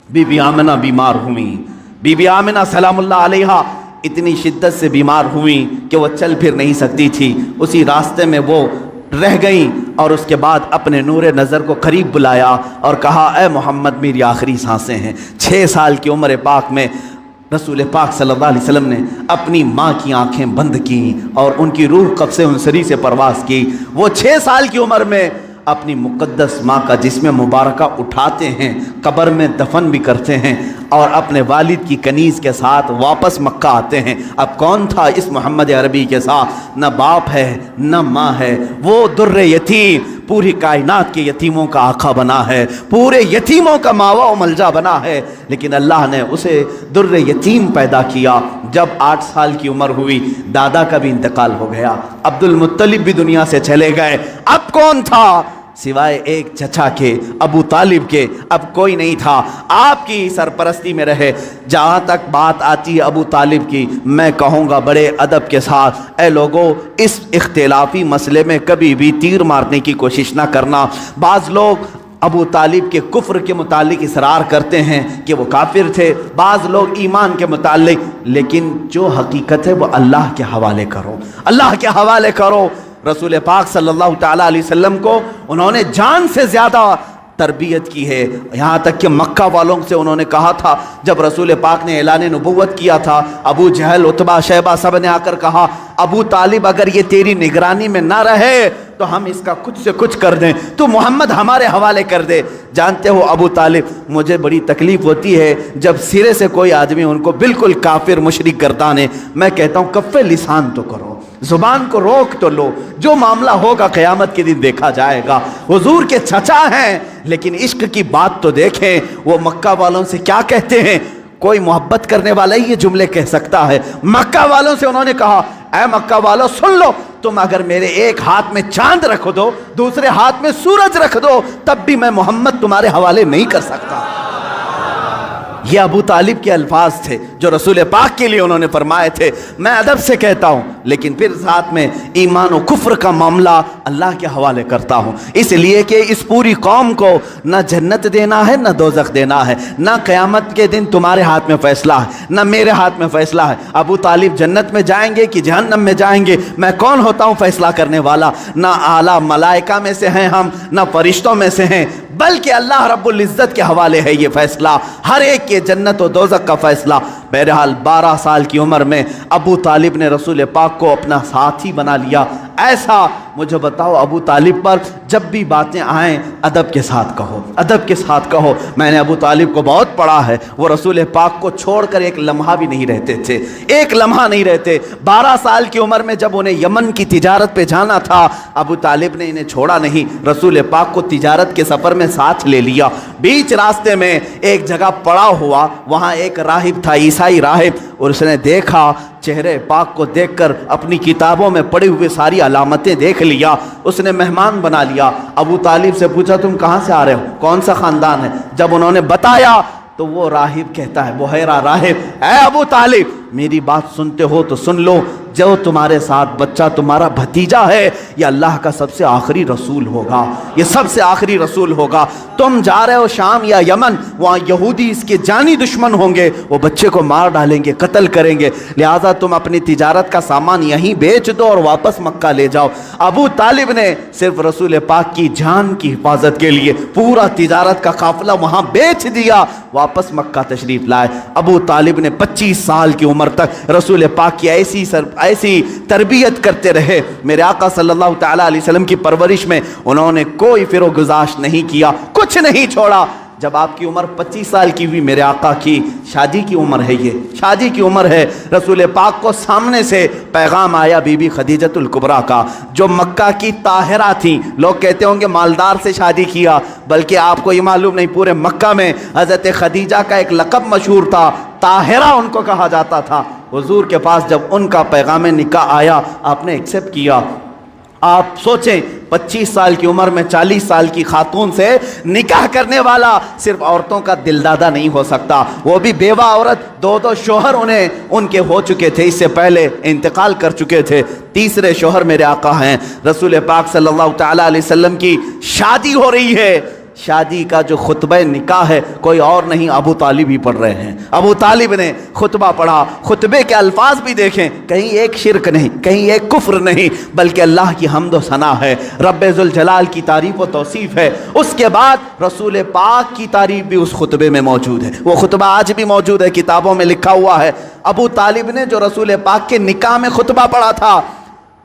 بی بی آمنہ بیمار ہوئی۔ بی بی آمنہ سلام اللہ علیہا اتنی شدت سے بیمار ہوئیں کہ وہ چل پھر نہیں سکتی تھی، اسی راستے میں وہ رہ گئیں، اور اس کے بعد اپنے نور نظر کو قریب بلایا اور کہا اے محمد میری آخری سانسیں ہیں۔ 6 سال کی عمر پاک میں رسول پاک صلی اللہ علیہ وسلم نے اپنی ماں کی آنکھیں بند کیں اور ان کی روح قبض انصری سے پرواز کی۔ وہ 6 سال کی عمر میں اپنی مقدس ماں کا جسم مبارکہ اٹھاتے ہیں، قبر میں دفن بھی کرتے ہیں، اور اپنے والد کی کنیز کے ساتھ واپس مکہ آتے ہیں۔ اب کون تھا اس محمد عربی کے ساتھ؟ نہ باپ ہے نہ ماں ہے، وہ در یتیم، پوری کائنات کے یتیموں کا آقا بنا ہے، پورے یتیموں کا ماوا و ملجا بنا ہے، لیکن اللہ نے اسے در یتیم پیدا کیا۔ جب 8 سال کی عمر ہوئی دادا کا بھی انتقال ہو گیا، عبد المطلب بھی دنیا سے چلے گئے۔ اب کون تھا سوائے ایک چچا کے، ابو طالب کے؟ اب کوئی نہیں تھا، آپ کی سرپرستی میں رہے۔ جہاں تک بات آتی ہے ابو طالب کی، میں کہوں گا بڑے ادب کے ساتھ، اے لوگوں اس اختلافی مسئلے میں کبھی بھی تیر مارنے کی کوشش نہ کرنا۔ بعض لوگ ابو طالب کے کفر کے متعلق اصرار کرتے ہیں کہ وہ کافر تھے، بعض لوگ ایمان کے متعلق، لیکن جو حقیقت ہے وہ اللہ کے حوالے کرو، اللہ کے حوالے کرو۔ رسول پاک صلی اللہ تعالیٰ علیہ وسلم کو انہوں نے جان سے زیادہ تربیت کی ہے، یہاں تک کہ مکہ والوں سے انہوں نے کہا تھا، جب رسول پاک نے اعلان نبوت کیا تھا، ابو جہل، عتبہ، شیبہ سب نے آ کر کہا ابو طالب اگر یہ تیری نگرانی میں نہ رہے تو ہم اس کا کچھ سے کچھ کر دیں، تو محمد ہمارے حوالے کر دے۔ جانتے ہو ابو طالب، مجھے بڑی تکلیف ہوتی ہے جب سرے سے کوئی آدمی ان کو بالکل کافر مشرک گردانے، میں کہتا ہوں کف لسان تو کرو، زبان کو روک تو لو، جو معاملہ ہوگا قیامت کے دن دیکھا جائے گا۔ حضور کے چچا ہیں لیکن عشق کی بات تو دیکھیں، وہ مکہ والوں سے کیا کہتے ہیں؟ کوئی محبت کرنے والا ہی یہ جملے کہہ سکتا ہے۔ مکہ والوں سے انہوں نے کہا اے مکہ والوں سن لو، تم اگر میرے ایک ہاتھ میں چاند رکھ دو، دوسرے ہاتھ میں سورج رکھ دو، تب بھی میں محمد تمہارے حوالے نہیں کر سکتا۔ یہ ابو طالب کے الفاظ تھے جو رسول پاک کے لیے انہوں نے فرمائے تھے۔ میں ادب سے کہتا ہوں، لیکن پھر ساتھ میں ایمان و کفر کا معاملہ اللہ کے حوالے کرتا ہوں، اس لیے کہ اس پوری قوم کو نہ جنت دینا ہے نہ دوزخ دینا ہے، نہ قیامت کے دن تمہارے ہاتھ میں فیصلہ ہے نہ میرے ہاتھ میں فیصلہ ہے۔ ابو طالب جنت میں جائیں گے کہ جہنم میں جائیں گے، میں کون ہوتا ہوں فیصلہ کرنے والا؟ نہ اعلیٰ ملائکہ میں سے ہیں ہم، نہ فرشتوں میں سے ہیں، بلکہ اللہ رب العزت کے حوالے ہے یہ فیصلہ، ہر ایک کے جنت و دوزخ کا فیصلہ۔ بہرحال 12 سال کی عمر میں ابو طالب نے رسول پاک کو اپنا ساتھی بنا لیا۔ ایسا مجھے بتاؤ ابو طالب پر جب بھی باتیں آئیں ادب کے ساتھ کہو، ادب کے ساتھ کہو۔ میں نے ابو طالب کو بہت پڑھا ہے، وہ رسول پاک کو چھوڑ کر ایک لمحہ بھی نہیں رہتے تھے، ایک لمحہ نہیں رہتے۔ 12 سال کی عمر میں جب انہیں یمن کی تجارت پہ جانا تھا، ابو طالب نے انہیں چھوڑا نہیں، رسول پاک کو تجارت کے سفر میں ساتھ لے لیا۔ بیچ راستے میں ایک جگہ پڑا ہوا، وہاں ایک راہب تھا، عیسائی راہب، اور اس نے دیکھا، چہرے پاک کو دیکھ کر اپنی کتابوں میں پڑھی ہوئے ساری علامتیں دیکھ لیا، اس نے مہمان بنا لیا۔ ابو طالب سے پوچھا تم کہاں سے آ رہے ہو، کون سا خاندان ہے؟ جب انہوں نے بتایا تو وہ راہب کہتا ہے، بحیرہ راہب، اے ابو طالب میری بات سنتے ہو تو سن لو، جو تمہارے ساتھ بچہ تمہارا بھتیجا ہے یہ اللہ کا سب سے آخری رسول ہوگا، یہ سب سے آخری رسول ہوگا۔ تم جا رہے ہو شام یا یمن، وہاں یہودی اس کے جانی دشمن ہوں گے، وہ بچے کو مار ڈالیں گے، قتل کریں گے، لہٰذا تم اپنی تجارت کا سامان یہیں بیچ دو اور واپس مکہ لے جاؤ۔ ابو طالب نے صرف رسول پاک کی جان کی حفاظت کے لیے پورا تجارت کا قافلہ وہاں بیچ دیا، واپس مکہ تشریف لائے۔ ابو طالب نے 25 سال کی عمر تک رسول پاک کی ایسی تربیت کرتے رہے۔ میرے آقا صلی اللہ تعالیٰ علیہ وسلم کی پرورش میں انہوں نے کوئی فرو گزاشت نہیں کیا، کچھ نہیں چھوڑا۔ جب آپ کی عمر 25 سال کی ہوئی، میرے آقا کی شادی کی عمر ہے، یہ شادی کی عمر ہے، رسول پاک کو سامنے سے پیغام آیا بی بی خدیجۃ الکبریٰ کا، جو مکہ کی طاہرہ تھیں۔ لوگ کہتے ہوں گے مالدار سے شادی کیا، بلکہ آپ کو یہ معلوم نہیں، پورے مکہ میں حضرت خدیجہ کا ایک لقب مشہور تھا، طاہرہ ان کو کہا جاتا تھا۔ حضور کے پاس جب ان کا پیغام نکاح آیا، آپ نے ایکسیپٹ کیا۔ آپ سوچیں 25 سال کی عمر میں 40 سال کی خاتون سے نکاح کرنے والا صرف عورتوں کا دل دادا نہیں ہو سکتا، وہ بھی بیوہ عورت، دو شوہر ان کے ہو چکے تھے، اس سے پہلے انتقال کر چکے تھے، تیسرے شوہر میرے آقا ہیں۔ رسول پاک صلی اللہ تعالیٰ علیہ وسلم کی شادی ہو رہی ہے، شادی کا جو خطبہ نکاح ہے کوئی اور نہیں، ابو طالب ہی پڑھ رہے ہیں۔ ابو طالب نے خطبہ پڑھا، خطبے کے الفاظ بھی دیکھیں، کہیں ایک شرک نہیں، کہیں ایک کفر نہیں، بلکہ اللہ کی حمد و ثنا ہے، رب ذوالجلال کی تعریف و توصیف ہے۔ اس کے بعد رسول پاک کی تعریف بھی اس خطبے میں موجود ہے، وہ خطبہ آج بھی موجود ہے، کتابوں میں لکھا ہوا ہے۔ ابو طالب نے جو رسول پاک کے نکاح میں خطبہ پڑھا تھا،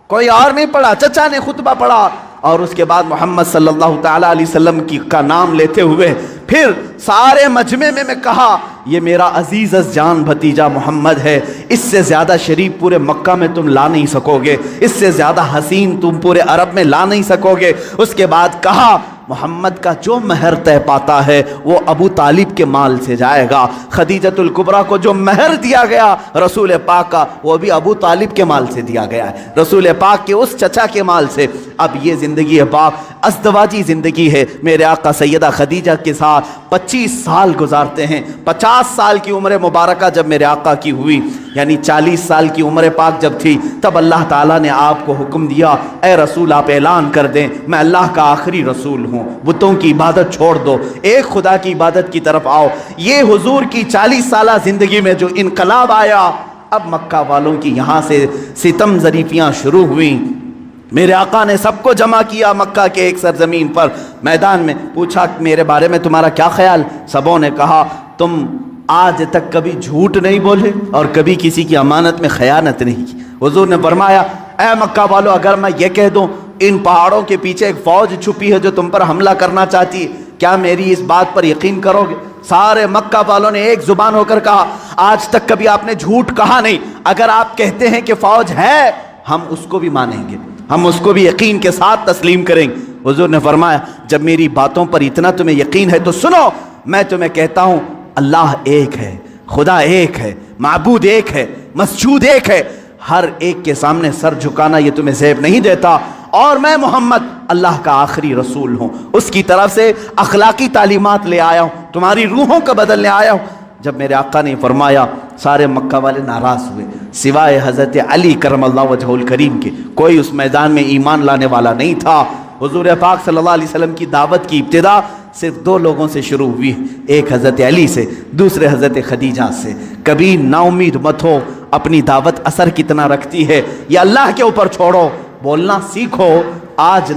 کوئی اور نہیں پڑھا، چچا نے خطبہ پڑھا، اور اس کے بعد محمد صلی اللہ تعالیٰ علیہ وسلم کا نام لیتے ہوئے پھر سارے مجمع میں کہا، یہ میرا عزیز از جان بھتیجا محمد ہے، اس سے زیادہ شریف پورے مکہ میں تم لا نہیں سکو گے، اس سے زیادہ حسین تم پورے عرب میں لا نہیں سکو گے۔ اس کے بعد کہا، محمد کا جو مہر طے پاتا ہے وہ ابو طالب کے مال سے جائے گا، خدیجۃ الکبریٰ کو جو مہر دیا گیا رسول پاک کا وہ بھی ابو طالب کے مال سے دیا گیا ہے، رسول پاک کے اس چچا کے مال سے۔ اب یہ زندگی پاک ازدواجی زندگی ہے، میرے آقا سیدہ خدیجہ کے ساتھ 25 سال گزارتے ہیں۔ 50 سال کی عمر مبارکہ جب میرے آقا کی ہوئی، یعنی 40 سال کی عمر پاک جب تھی، تب اللہ تعالیٰ نے آپ کو حکم دیا، اے رسول آپ اعلان کر دیں میں اللہ کا آخری رسول ہوں، بتوں کی عبادت چھوڑ دو، ایک خدا کی عبادت کی طرف آؤ۔ یہ حضور کی 40 سالہ زندگی میں جو انقلاب آیا، اب مکہ والوں کی یہاں سے ستم ظریفیاں شروع ہوئیں۔ میرے آقا نے سب کو جمع کیا مکہ کے ایک سرزمین پر، میدان میں، پوچھا میرے بارے میں تمہارا کیا خیال؟ سبوں نے کہا، تم آج تک کبھی جھوٹ نہیں بولے اور کبھی کسی کی امانت میں خیانت نہیں کی۔ حضور نے فرمایا، اے مکہ والو، اگر میں یہ کہہ دوں ان پہاڑوں کے پیچھے ایک فوج چھپی ہے جو تم پر حملہ کرنا چاہتی ہے، کیا میری اس بات پر یقین کرو گے؟ سارے مکہ والوں نے ایک زبان ہو کر کہا، آج تک کبھی آپ نے جھوٹ کہا نہیں، اگر آپ کہتے ہیں کہ فوج ہے ہم اس کو بھی مانیں گے، ہم اس کو بھی یقین کے ساتھ تسلیم کریں گے۔ حضور نے فرمایا، جب میری باتوں پر اتنا تمہیں یقین ہے تو سنو، میں تمہیں کہتا ہوں اللہ ایک ہے، خدا ایک ہے، معبود ایک ہے، مسجود ایک ہے، ہر ایک کے سامنے سر جھکانا یہ تمہیں زیب نہیں دیتا، اور میں محمد اللہ کا آخری رسول ہوں، اس کی طرف سے اخلاقی تعلیمات لے آیا ہوں، تمہاری روحوں کا بدلنے آیا ہوں۔ جب میرے آقا نے فرمایا، سارے مکہ والے ناراض ہوئے، سوائے حضرت علی کرم اللہ وجہہ الکریم کے، کوئی اس میدان میں ایمان لانے والا نہیں تھا۔ حضور پاک صلی اللہ علیہ وسلم کی دعوت کی ابتدا صرف 2 لوگوں سے شروع ہوئی، ایک حضرت علی سے، دوسرے حضرت خدیجہ سے۔ کبھی نا امید مت ہو، اپنی دعوت اثر کتنا رکھتی ہے یہ اللہ کے اوپر چھوڑو، بولنا سیکھو، آج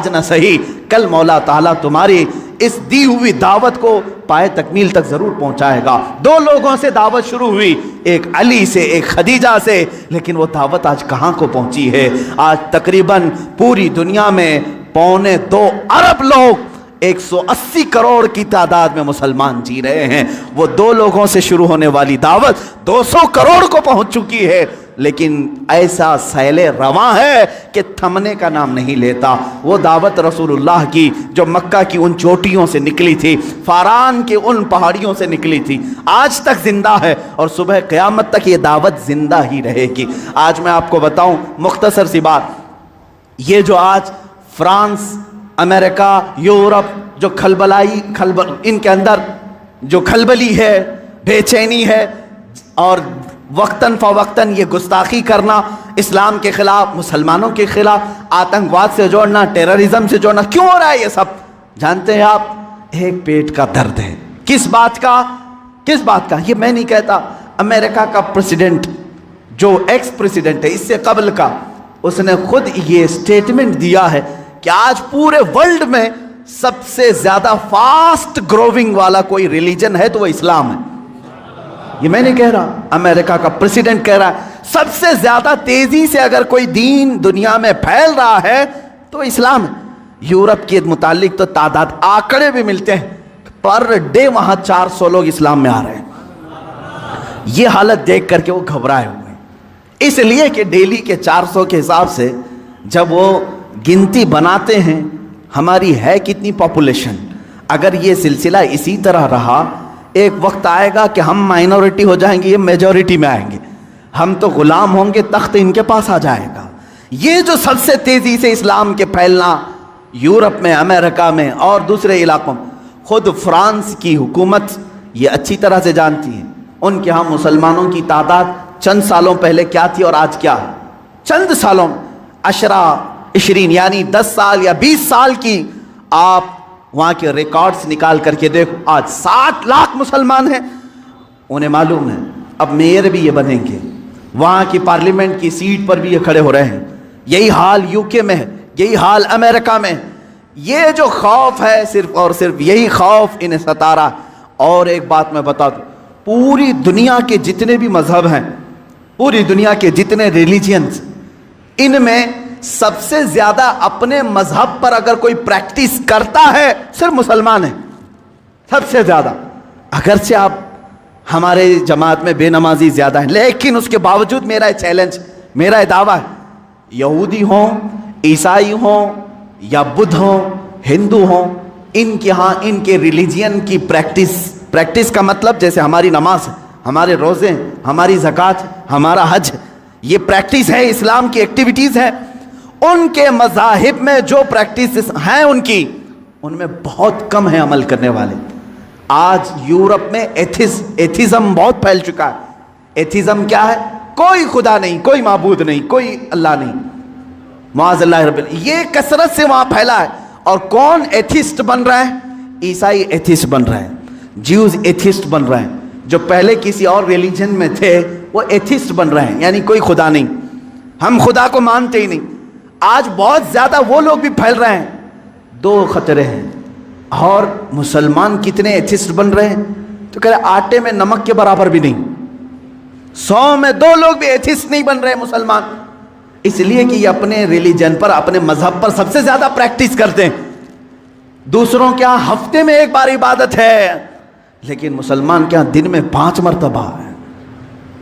نہ صحیح کل مولا تعالیٰ تمہاری اس دی ہوئی دعوت کو پائے تکمیل تک ضرور پہنچائے گا۔ 2 لوگوں سے دعوت شروع ہوئی، ایک علی سے، ایک خدیجہ سے، لیکن وہ دعوت آج کہاں کو پہنچی ہے؟ آج تقریباً پوری دنیا میں 2.25 ارب لوگ 180 کروڑ کی تعداد میں مسلمان جی رہے ہیں۔ وہ 2 لوگوں سے شروع ہونے والی دعوت 200 کروڑ کو پہنچ چکی ہے، لیکن ایسا سیل رواں ہے کہ تھمنے کا نام نہیں لیتا۔ وہ دعوت رسول اللہ کی جو مکہ کی ان چوٹیوں سے نکلی تھی، فاران کے ان پہاڑیوں سے نکلی تھی، آج تک زندہ ہے، اور صبح قیامت تک یہ دعوت زندہ ہی رہے گی۔ آج میں آپ کو بتاؤں مختصر سی بات، یہ جو آج فرانس، امریکہ، یورپ جو ان کے اندر جو کھلبلی ہے، بے چینی ہے، اور وقتاً فوقتاً یہ گستاخی کرنا، اسلام کے خلاف، مسلمانوں کے خلاف، آتنکواد سے جوڑنا، ٹیررزم سے جوڑنا، کیوں ہو رہا ہے یہ سب؟ جانتے ہیں آپ؟ ایک پیٹ کا درد ہے۔ کس بات کا؟ کس بات کا؟ یہ میں نہیں کہتا، امریکہ کا پریزیڈنٹ جو ایکس پریزیڈنٹ ہے اس سے قبل کا، اس نے خود یہ سٹیٹمنٹ دیا ہے کہ آج پورے ورلڈ میں سب سے زیادہ فاسٹ گروونگ والا کوئی ریلیجن ہے تو وہ اسلام ہے۔ یہ میں نہیں کہہ رہا، امریکہ کا پریزیڈنٹ کہہ رہا ہے سب سے زیادہ تیزی سے اگر کوئی دین دنیا میں پھیل رہا ہے تو اسلام ہے۔ یورپ کے متعلق تو تعداد آنکڑے بھی ملتے ہیں، پر ڈے وہاں 400 لوگ اسلام میں آ رہے ہیں۔ یہ حالت دیکھ کر کے وہ گھبرائے ہوئے ہیں، اس لیے کہ ڈیلی کے 400 کے حساب سے جب وہ گنتی بناتے ہیں ہماری ہے کتنی پاپولیشن، اگر یہ سلسلہ اسی طرح رہا ایک وقت آئے گا کہ ہم مائنورٹی ہو جائیں گے، یہ میجورٹی میں آئیں گے، ہم تو غلام ہوں گے، تخت ان کے پاس آ جائے گا۔ یہ جو سب سے تیزی سے اسلام کے پھیلنا یورپ میں، امریکہ میں اور دوسرے علاقوں میں، خود فرانس کی حکومت یہ اچھی طرح سے جانتی ہے ان کے ہاں مسلمانوں کی تعداد چند سالوں پہلے کیا تھی اور آج کیا ہے۔ چند سالوں 20 یعنی 10 سال یا 20 سال کی آپ وہاں کے ریکارڈز نکال کر کے دیکھو، آج 60 لاکھ مسلمان ہیں۔ انہیں معلوم ہے اب میئر بھی یہ بنیں گے، وہاں کی پارلیمنٹ کی سیٹ پر بھی یہ کھڑے ہو رہے ہیں۔ یہی حال UK میں ہے، یہی حال امریکہ میں۔ یہ جو خوف ہے صرف اور صرف یہی خوف انہیں ستا رہا۔ اور ایک بات میں بتا دوں، پوری دنیا کے جتنے بھی مذہب ہیں، پوری دنیا کے جتنے ریلیجنز، ان میں سب سے زیادہ اپنے مذہب پر اگر کوئی پریکٹس کرتا ہے صرف مسلمان ہے، سب سے زیادہ۔ اگرچہ آپ ہمارے جماعت میں بے نمازی زیادہ ہیں، لیکن اس کے باوجود میرا چیلنج، میرا دعویٰ ہے، یہودی ہوں، عیسائی ہوں یا بدھ ہوں، ہندو ہوں، ان کے ہاں ان کے ریلیجین کی پریکٹس کا مطلب جیسے ہماری نماز ہے، ہمارے روزے ہیں، ہماری زکوٰۃ ہے، ہمارا حج ہے، یہ پریکٹس ہے، اسلام کی ایکٹیویٹیز ہے۔ ان کے مذاہب میں جو پریکٹس ہیں ان میں بہت کم ہیں عمل کرنے والے۔ آج یورپ میں ایتھیزم بہت پھیل چکا ہے۔ ایتھیزم کیا ہے؟ کوئی خدا نہیں، کوئی معبود نہیں، کوئی اللہ نہیں، معاذ اللہ رب العالمین۔ یہ کثرت سے وہاں پھیلا ہے۔ اور کون ایتھیسٹ بن رہا ہے؟ عیسائی ایتھیسٹ بن رہا ہے، جیوز ایتھیسٹ بن رہے ہیں، جو پہلے کسی اور ریلیجن میں تھے وہ ایتھیسٹ بن رہے ہیں، یعنی کوئی خدا نہیں، ہم خدا کو مانتے ہی نہیں۔ آج بہت زیادہ وہ لوگ بھی پھیل رہے ہیں۔ دو خطرے ہیں۔ اور مسلمان کتنے ایتھیسٹ بن رہے ہیں تو کہہ رہے آٹے میں نمک کے برابر بھی نہیں۔ 100 میں 2 لوگ بھی ایتھیسٹ نہیں بن رہے مسلمان، اس لیے کہ یہ اپنے ریلیجن پر، اپنے مذہب پر سب سے زیادہ پریکٹس کرتے ہیں۔ دوسروں کیا ہفتے میں 1 بار عبادت ہے، لیکن مسلمان کیا دن میں 5 مرتبہ ہے۔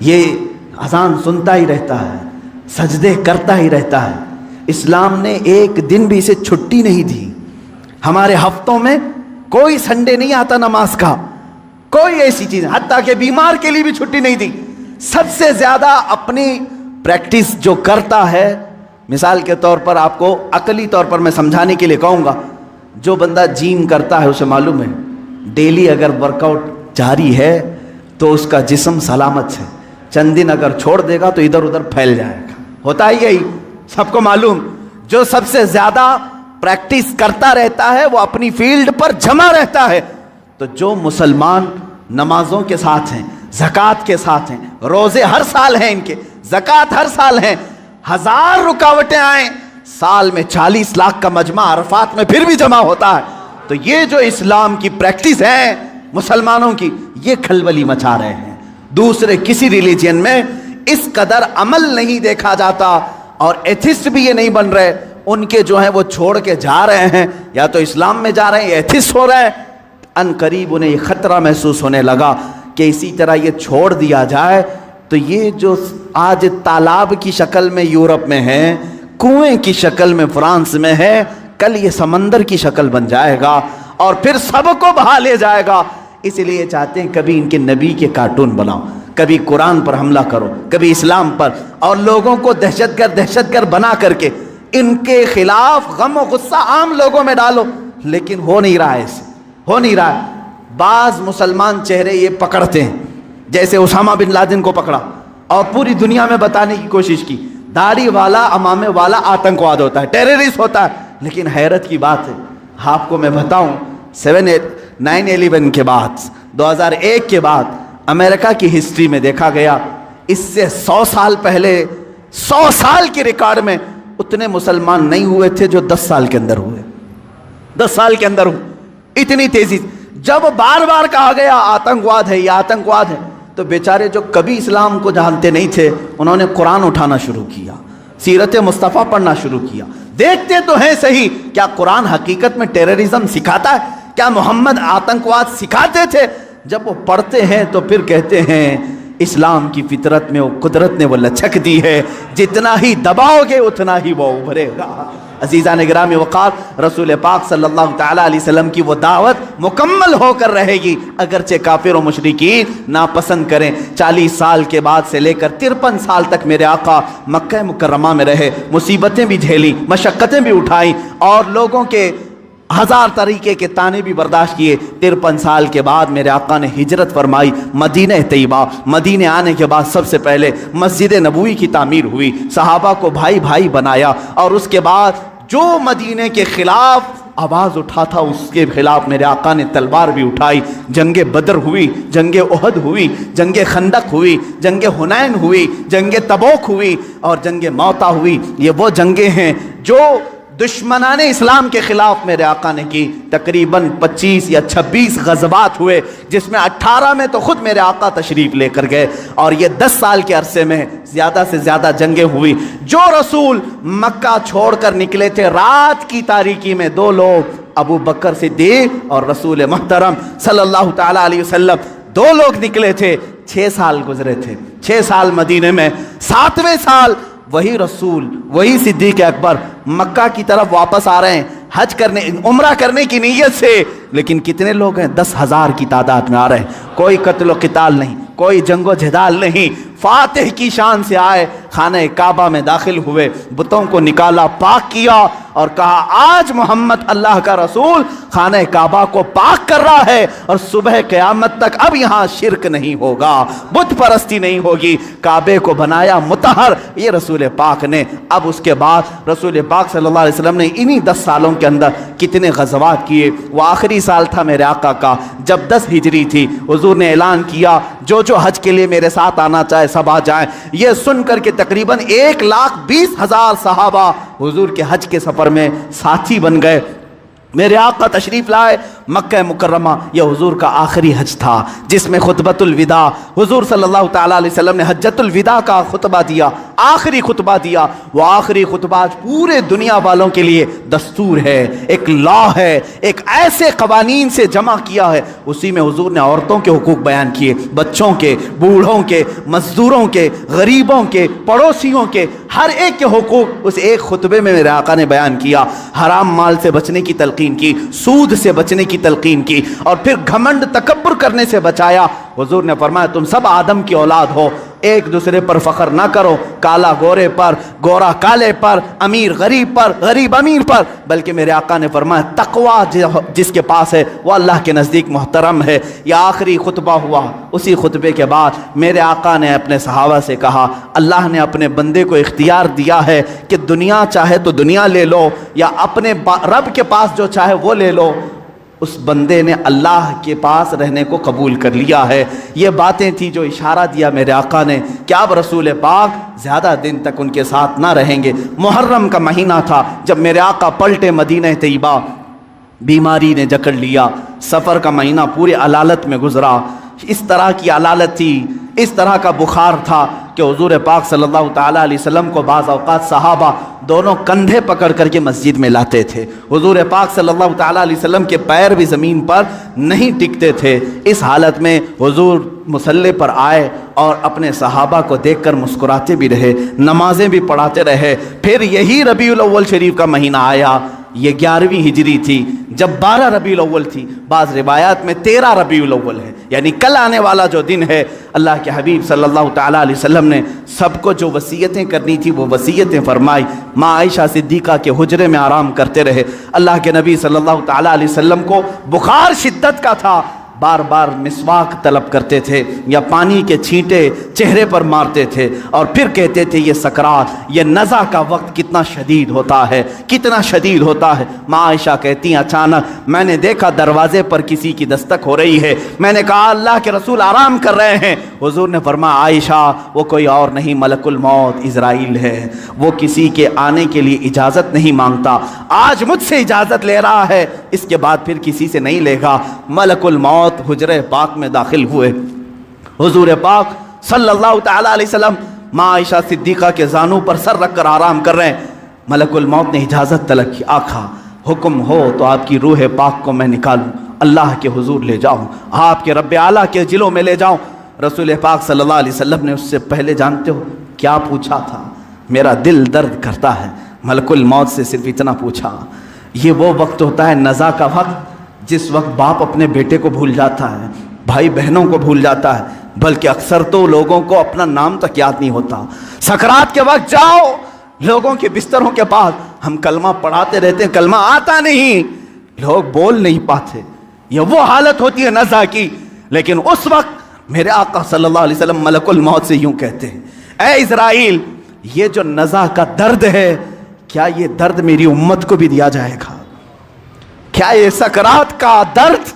یہ اذان سنتا ہی رہتا ہے، سجدے کرتا ہی رہتا ہے۔ اسلام نے ایک دن بھی اسے چھٹی نہیں دی۔ ہمارے ہفتوں میں کوئی سنڈے نہیں آتا نماز کا، کوئی ایسی چیز، حتیٰ کہ بیمار کے لیے بھی چھٹی نہیں دی۔ سب سے زیادہ اپنی پریکٹس جو کرتا ہے، مثال کے طور پر آپ کو عقلی طور پر میں سمجھانے کے لیے کہوں گا، جو بندہ جیم کرتا ہے اسے معلوم ہے ڈیلی اگر ورک آؤٹ جاری ہے تو اس کا جسم سلامت ہے، چند دن اگر چھوڑ دے گا تو ادھر ادھر پھیل جائے گا۔ ہوتا ہی یہی، سب کو معلوم۔ جو سب سے زیادہ پریکٹس کرتا رہتا ہے وہ اپنی فیلڈ پر جمع رہتا ہے۔ تو جو مسلمان نمازوں کے ساتھ ہیں، زکوٰۃ کے ساتھ ہیں، روزے ہر سال ہیں ان کے، زکوٰۃ ہر سال ہیں، 1000 رکاوٹیں آئیں، سال میں 40 لاکھ کا مجمع عرفات میں پھر بھی جمع ہوتا ہے۔ تو یہ جو اسلام کی پریکٹس ہے مسلمانوں کی، یہ کھلبلی مچا رہے ہیں۔ دوسرے کسی ریلیجن میں اس قدر عمل نہیں دیکھا جاتا، اور ایتھسٹ بھی یہ نہیں بن رہے۔ ان کے جو ہیں وہ چھوڑ کے جا رہے ہیں، یا تو اسلام میں جا رہے ہیں یا ایتھسٹ ہو رہے ہیں۔ ان قریب انہیں یہ خطرہ محسوس ہونے لگا کہ اسی طرح یہ چھوڑ دیا جائے تو یہ جو آج تالاب کی شکل میں یورپ میں ہے، کنویں کی شکل میں فرانس میں ہے، کل یہ سمندر کی شکل بن جائے گا اور پھر سب کو بہا لے جائے گا۔ اس لیے چاہتے ہیں کبھی ان کے نبی کے کارٹون بناؤ، کبھی قرآن پر حملہ کرو، کبھی اسلام پر، اور لوگوں کو دہشت گرد بنا کر کے ان کے خلاف غم و غصہ عام لوگوں میں ڈالو۔ لیکن ہو نہیں رہا ہے، ہو نہیں رہا ہے۔ بعض مسلمان چہرے یہ پکڑتے ہیں، جیسے اسامہ بن لادن کو پکڑا، اور پوری دنیا میں بتانے کی کوشش کی داڑھی والا امامے والا آتنکواد ہوتا ہے، ٹیررسٹ ہوتا ہے. لیکن حیرت کی بات ہے، آپ کو میں بتاؤں 9/11 کے بعد 2001 کے بعد امریکہ کی ہسٹری میں دیکھا گیا اس سے 100 سال پہلے 100 سال کے ریکارڈ میں اتنے مسلمان نہیں ہوئے تھے جو 10 سال کے اندر ہوئے. 10 سال کے اندر ہوئے اتنی تیزی. جب بار بار کہا گیا آتنکواد ہے، یہ آتنکواد ہے، تو بیچارے جو کبھی اسلام کو جانتے نہیں تھے انہوں نے قرآن اٹھانا شروع کیا، سیرت مصطفیٰ پڑھنا شروع کیا. دیکھتے تو ہیں صحیح، کیا قرآن حقیقت میں ٹیررزم سکھاتا ہے؟ کیا محمد آتنکواد سکھاتے تھے؟ جب وہ پڑھتے ہیں تو پھر کہتے ہیں اسلام کی فطرت میں وہ قدرت نے وہ لچک دی ہے، جتنا ہی دباؤ گے اتنا ہی وہ ابھرے گا. عزیزان گرامی وقار، رسول پاک صلی اللہ تعالیٰ علیہ وسلم کی وہ دعوت مکمل ہو کر رہے گی، اگرچہ کافر و مشرکین ناپسند کریں. 40 سال کے بعد سے لے کر 53 سال تک میرے آقا مکہ مکرمہ میں رہے، مصیبتیں بھی جھیلی، مشقتیں بھی اٹھائیں اور لوگوں کے 1000 طریقے کے تانے بھی برداشت کیے. 53 سال کے بعد میرے آقا نے ہجرت فرمائی مدینہ طیبہ. مدینہ آنے کے بعد سب سے پہلے مسجد نبوی کی تعمیر ہوئی، صحابہ کو بھائی بھائی بنایا، اور اس کے بعد جو مدینہ کے خلاف آواز اٹھا تھا اس کے خلاف میرے آقا نے تلوار بھی اٹھائی. جنگ بدر ہوئی، جنگ احد ہوئی، جنگ خندق ہوئی، جنگ حنین ہوئی، جنگ تبوک ہوئی اور جنگ موتا ہوئی. یہ وہ جنگیں ہیں جو دشمنان اسلام کے خلاف میرے آقا نے کی. تقریباً 25 یا 26 غزوات ہوئے، جس میں 18 میں تو خود میرے آقا تشریف لے کر گئے، اور یہ 10 سال کے عرصے میں زیادہ سے زیادہ جنگیں ہوئی. جو رسول مکہ چھوڑ کر نکلے تھے رات کی تاریکی میں، 2 لوگ ابو بکر صدیق اور رسول محترم صلی اللہ تعالیٰ علیہ وسلم، 2 لوگ نکلے تھے. 6 سال گزرے تھے، 6 سال مدینے میں. 7ویں سال وہی رسول، وہی صدیق اکبر مکہ کی طرف واپس آ رہے ہیں حج کرنے، عمرہ کرنے کی نیت سے. لیکن کتنے لوگ ہیں؟ 10,000 کی تعداد میں آ رہے ہیں. کوئی قتل و قتال نہیں، کوئی جنگ و جدال نہیں. فاتح کی شان سے آئے، خانہ کعبہ میں داخل ہوئے، بتوں کو نکالا، پاک کیا اور کہا آج محمد اللہ کا رسول خانہ کعبہ کو پاک کر رہا ہے اور صبح قیامت تک اب یہاں شرک نہیں ہوگا، بت پرستی نہیں ہوگی. کعبے کو بنایا مطہر یہ رسول پاک نے. اب اس کے بعد رسول پاک صلی اللہ علیہ وسلم نے انہی 10 سالوں کے اندر کتنے غزوات کیے. وہ آخری سال تھا میرے آقا کا جب 10 ہجری تھی. حضور نے اعلان کیا جو حج کے لیے میرے ساتھ آنا چاہے سب آ جائیں. یہ سن کر کے تقریباً 1,20,000 صحابہ حضور کے حج کے سفر میں ساتھی بن گئے. میرے آقا تشریف لائے مکہ مکرمہ. یہ حضور کا آخری حج تھا جس میں خطبۃ الوداع حضور صلی اللہ تعالیٰ علیہ وسلم نے حجۃ الوداع کا خطبہ دیا، آخری خطبہ دیا. وہ آخری خطبہ پورے دنیا والوں کے لیے دستور ہے، ایک لا ہے، ایک ایسے قوانین سے جمع کیا ہے. اسی میں حضور نے عورتوں کے حقوق بیان کیے، بچوں کے، بوڑھوں کے، مزدوروں کے، غریبوں کے، پڑوسیوں کے، ہر ایک کے حقوق اس ایک خطبے میں میرے آقا نے بیان کیا. حرام مال سے بچنے کی تلقین کی، سود سے بچنے کی تلقین کی، اور پھر گھمنڈ تکبر کرنے سے بچایا. حضور نے فرمایا تم سب آدم کی اولاد ہو، ایک دوسرے پر فخر نہ کرو، کالا گورے پر، گورا کالے پر، امیر غریب پر، غریب امیر پر، بلکہ میرے آقا نے فرمایا تقوی جس کے پاس ہے وہ اللہ کے نزدیک محترم ہے. یہ آخری خطبہ ہوا. اسی خطبے کے بعد میرے آقا نے اپنے صحابہ سے کہا اللہ نے اپنے بندے کو اختیار دیا ہے کہ دنیا چاہے تو دنیا لے لو یا اپنے رب کے پاس جو چاہے وہ لے لو. اس بندے نے اللہ کے پاس رہنے کو قبول کر لیا ہے. یہ باتیں تھیں جو اشارہ دیا میرے آقا نے کہ اب رسول پاک زیادہ دن تک ان کے ساتھ نہ رہیں گے. محرم کا مہینہ تھا جب میرے آقا پلٹے مدینہ طیبہ. بیماری نے جکڑ لیا. سفر کا مہینہ پورے علالت میں گزرا. اس طرح کی علالت تھی، اس طرح کا بخار تھا کہ حضور پاک صلی اللہ تعالیٰ علیہ وسلم کو بعض اوقات صحابہ دونوں کندھے پکڑ کر کے مسجد میں لاتے تھے. حضور پاک صلی اللہ تعالیٰ علیہ وسلم کے پیر بھی زمین پر نہیں ٹکتے تھے. اس حالت میں حضور مصلی پر آئے اور اپنے صحابہ کو دیکھ کر مسکراتے بھی رہے، نمازیں بھی پڑھاتے رہے. پھر یہی ربیع الاول شریف کا مہینہ آیا. یہ 11ویں ہجری تھی جب 12 ربیع الاول تھی. بعض روایات میں 13 ربیع الاول ہے، یعنی کل آنے والا جو دن ہے. اللہ کے حبیب صلی اللہ تعالیٰ علیہ وسلم نے سب کو جو وصیتیں کرنی تھی وہ وصیتیں فرمائی. ماں عائشہ صدیقہ کے حجرے میں آرام کرتے رہے. اللہ کے نبی صلی اللہ تعالیٰ علیہ وسلم کو بخار شدت کا تھا. بار بار مسواک طلب کرتے تھے یا پانی کے چھینٹے چہرے پر مارتے تھے اور پھر کہتے تھے یہ سکرات، یہ نزع کا وقت کتنا شدید ہوتا ہے، کتنا شدید ہوتا ہے۔ ماں عائشہ کہتی ہیں اچانک میں نے دیکھا دروازے پر کسی کی دستک ہو رہی ہے، میں نے کہا اللہ کے رسول آرام کر رہے ہیں۔ حضور نے فرمایا عائشہ وہ کوئی اور نہیں ملک الموت عزرائیل ہے، وہ کسی کے آنے کے لیے اجازت نہیں مانگتا، آج مجھ سے اجازت لے رہا ہے، اس کے بعد پھر کسی سے نہیں لے گا۔ ملک الموت حجرہ پاک میں داخل ہوئے، حضور پاک صلی اللہ تعالی علیہ وسلم ماں عائشہ صدیقہ کے زانوں پر سر رکھ کر آرام کر رہے ہیں۔ ملک الموت نے اجازت طلب کی، آقا حکم ہو تو آپ کی روح پاک کو میں نکالوں، اللہ کے حضور لے جاؤں، آپ کے رب اعلیٰ کے جلوں میں لے جاؤں۔ رسول پاک صلی اللہ علیہ وسلم نے اس سے پہلے جانتے ہو کیا پوچھا تھا؟ میرا دل درد کرتا ہے۔ ملک الموت سے صرف اتنا پوچھا، یہ وہ وقت ہوتا ہے نزع کا وقت جس وقت باپ اپنے بیٹے کو بھول جاتا ہے، بھائی بہنوں کو بھول جاتا ہے، بلکہ اکثر تو لوگوں کو اپنا نام تک یاد نہیں ہوتا۔ سکرات کے وقت جاؤ لوگوں کے بستروں کے پاس، ہم کلمہ پڑھاتے رہتے ہیں، کلمہ آتا نہیں، لوگ بول نہیں پاتے، یہ وہ حالت ہوتی ہے نزع کی۔ لیکن اس وقت میرے آقا صلی اللہ علیہ وسلم ملک الموت سے یوں کہتے ہیں، اے اسرائیل یہ جو نزع کا درد ہے کیا یہ درد میری امت کو بھی دیا جائے گا؟ کیا یہ سکرات کا درد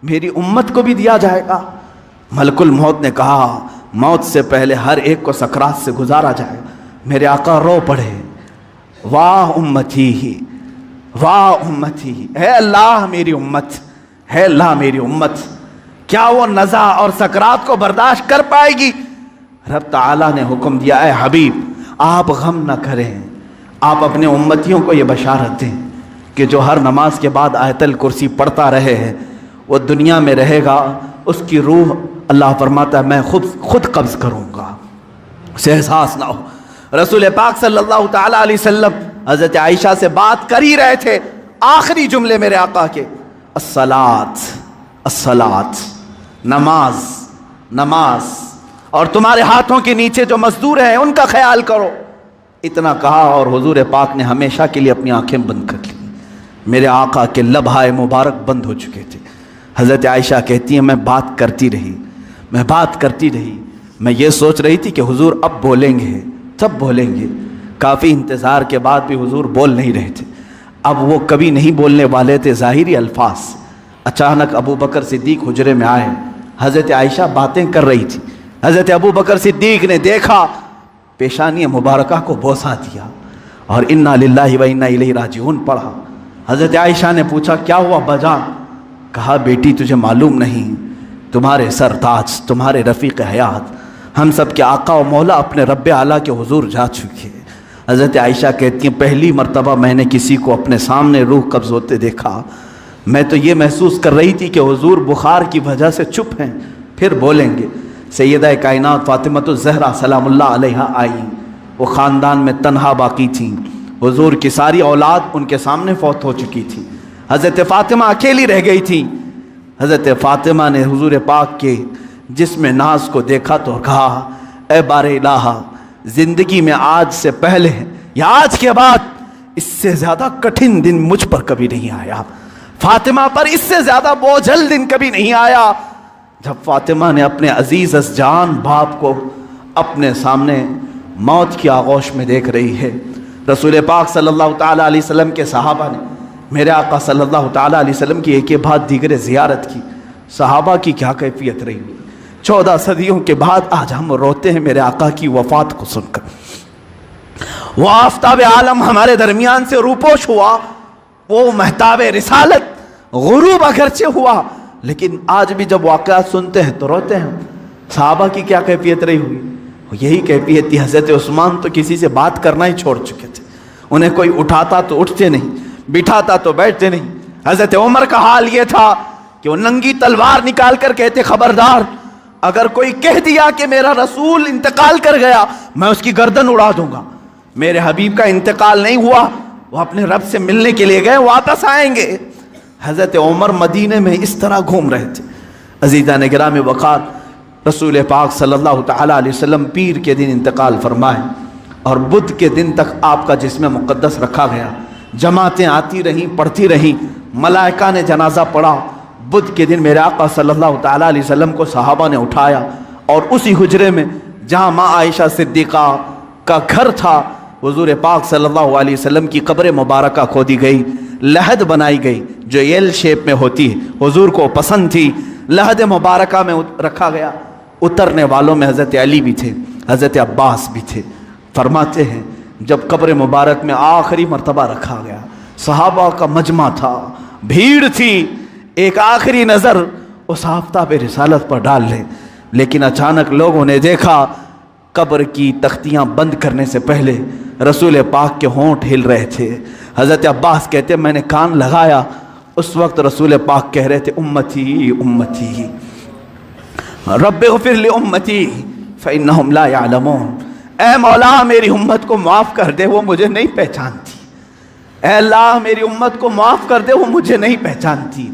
میری امت کو بھی دیا جائے گا؟ ملک الموت نے کہا موت سے پہلے ہر ایک کو سکرات سے گزارا جائے گا۔ میرے آقا رو پڑے، واہ امتی ہی، واہ امتی ہی، اے اللہ میری امت، اے اللہ میری امت، کیا وہ نزع اور سکرات کو برداشت کر پائے گی؟ رب تعالیٰ نے حکم دیا، اے حبیب آپ غم نہ کریں، آپ اپنے امتیوں کو یہ بشارت دیں کہ جو ہر نماز کے بعد آیت الکرسی پڑھتا رہے ہے وہ دنیا میں رہے گا، اس کی روح اللہ فرماتا ہے میں خود قبض کروں گا، اسے احساس نہ ہو۔ رسول پاک صلی اللہ تعالیٰ علیہ وسلم حضرت عائشہ سے بات کر ہی رہے تھے، آخری جملے میرے آقا کے الصلاۃ الصلاۃ، نماز نماز، اور تمہارے ہاتھوں کے نیچے جو مزدور ہیں ان کا خیال کرو۔ اتنا کہا اور حضور پاک نے ہمیشہ کے لیے اپنی آنکھیں بند کر لی۔ میرے آقا کے لبہائے مبارک بند ہو چکے تھے۔ حضرت عائشہ کہتی ہیں میں بات کرتی رہی، میں بات کرتی رہی، میں یہ سوچ رہی تھی کہ حضور اب بولیں گے، تب بولیں گے۔ کافی انتظار کے بعد بھی حضور بول نہیں رہے تھے۔ اب وہ کبھی نہیں بولنے والے تھے ظاہری الفاظ۔ اچانک ابو بکر صدیق حجرے میں آئے، حضرت عائشہ باتیں کر رہی تھی، حضرت ابو بکر صدیق نے دیکھا، پیشانی مبارکہ کو بوسہ دیا اور انا للہ و انا الیہ راجعون پڑھا۔ حضرت عائشہ نے پوچھا کیا ہوا بجا؟ کہا بیٹی تجھے معلوم نہیں، تمہارے سرتاج، تمہارے رفیق حیات، ہم سب کے آقا و مولا اپنے رب اعلیٰ کے حضور جا چکے۔ حضرت عائشہ کہتی ہیں پہلی مرتبہ میں نے کسی کو اپنے سامنے روح قبض ہوتے دیکھا، میں تو یہ محسوس کر رہی تھی کہ حضور بخار کی وجہ سے چپ ہیں، پھر بولیں گے۔ سیدہ کائنات فاطمۃ الزہرا سلام اللہ علیہا آئی، وہ خاندان میں تنہا باقی تھیں، حضور کی ساری اولاد ان کے سامنے فوت ہو چکی تھی، حضرت فاطمہ اکیلی رہ گئی تھی۔ حضرت فاطمہ نے حضور پاک کے جسم ناز کو دیکھا تو کہا اے بار الہ، زندگی میں آج سے پہلے یا آج کے بعد اس سے زیادہ کٹھن دن مجھ پر کبھی نہیں آیا، فاطمہ پر اس سے زیادہ بوجھل دن کبھی نہیں آیا۔ جب فاطمہ نے اپنے عزیز از جان باپ کو اپنے سامنے موت کی آغوش میں دیکھ رہی ہے، رسول پاک صلی اللہ تعالیٰ علیہ وسلم کے صحابہ نے میرے آقا صلی اللہ تعالیٰ علیہ وسلم کی ایک بعد دیگر زیارت کی۔ صحابہ کی کیا کیفیت رہی، 14 صدیوں کے بعد آج ہم روتے ہیں میرے آقا کی وفات کو سن کر۔ وہ آفتاب عالم ہمارے درمیان سے روپوش ہوا، وہ مہتاب رسالت غروب اگرچہ ہوا، لیکن آج بھی جب واقعات سنتے ہیں تو روتے ہیں۔ صحابہ کی کیا کیفیت رہی ہوئی؟ یہی کیفیت تھی۔ حضرت عثمان تو کسی سے بات کرنا ہی چھوڑ چکے تھے، انہیں کوئی اٹھاتا تو اٹھتے نہیں، بٹھاتا تو بیٹھتے نہیں۔ حضرت عمر کا حال یہ تھا کہ وہ ننگی تلوار نکال کر کہتے خبردار، اگر کوئی کہہ دیا کہ میرا رسول انتقال کر گیا میں اس کی گردن اڑا دوں گا۔ میرے حبیب کا انتقال نہیں ہوا، وہ اپنے رب سے ملنے کے لیے گئے، واپس آئیں گے۔ حضرت عمر مدینے میں اس طرح گھوم رہے تھے۔ عزیزان گرامی وقار، رسول پاک صلی اللہ تعالیٰ علیہ وسلم پیر کے دن انتقال فرمائے اور بدھ کے دن تک آپ کا جسم مقدس رکھا گیا۔ جماعتیں آتی رہیں، پڑھتی رہیں، ملائکہ نے جنازہ پڑھا، بدھ کے دن میرے آقا صلی اللہ تعالیٰ علیہ وسلم کو صحابہ نے اٹھایا اور اسی حجرے میں جہاں ماں عائشہ صدیقہ کا گھر تھا، حضور پاک صلی اللہ علیہ وسلم کی قبر مبارکہ کھودی گئی، لحد بنائی گئی جو ایل شیپ میں ہوتی ہے، حضور کو پسند تھی، لحد مبارکہ میں رکھا گیا۔ اترنے والوں میں حضرت علی بھی تھے، حضرت عباس بھی تھے۔ فرماتے ہیں جب قبر مبارک میں آخری مرتبہ رکھا گیا، صحابہ کا مجمع تھا، بھیڑ تھی، ایک آخری نظر اس آفتاب رسالت پر ڈال لیں، لیکن اچانک لوگوں نے دیکھا قبر کی تختیاں بند کرنے سے پہلے رسول پاک کے ہونٹ ہل رہے تھے۔ حضرت عباس کہتے ہیں میں نے کان لگایا، اس وقت رسول پاک کہہ رہے تھے امتی امتی رب اغفر لامتی فانہم لا یعلمون، اے مولا میری امت کو معاف کر دے، وہ مجھے نہیں پہچانتی، اے اللہ میری امت کو معاف کر دے، وہ مجھے نہیں پہچانتی۔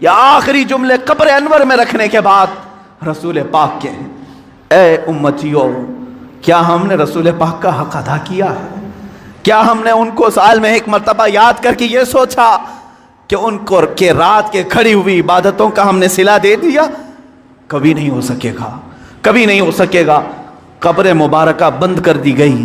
یا آخری جملے قبر انور میں رکھنے کے بعد رسول پاک کے اے امتیوں، کیا ہم نے رسول پاک کا حق ادا کیا ہے؟ کیا ہم نے ان کو سال میں ایک مرتبہ یاد کر کے یہ سوچا کہ ان کو کہ رات کے کھڑی ہوئی عبادتوں کا ہم نے صلہ دے دیا؟ کبھی نہیں ہو سکے گا، کبھی نہیں ہو سکے گا۔ قبر مبارکہ بند کر دی گئی،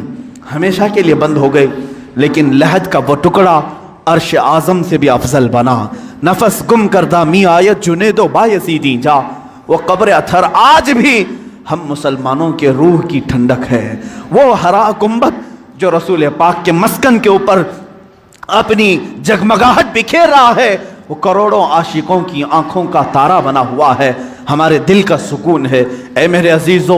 ہمیشہ کے لیے بند ہو گئی، لیکن لحد کا وہ ٹکڑا عرش اعظم سے بھی افضل بنا۔ نفس گم کردہ می آیت جنید و بایزیدی جا، وہ قبر اثر آج بھی ہم مسلمانوں کے روح کی ٹھنڈک ہے۔ وہ ہرا گنبد جو رسول پاک کے مسکن کے اوپر اپنی جگمگاہٹ بکھیر رہا ہے، وہ کروڑوں عاشقوں کی آنکھوں کا تارا بنا ہوا ہے، ہمارے دل کا سکون ہے۔ اے میرے عزیزو،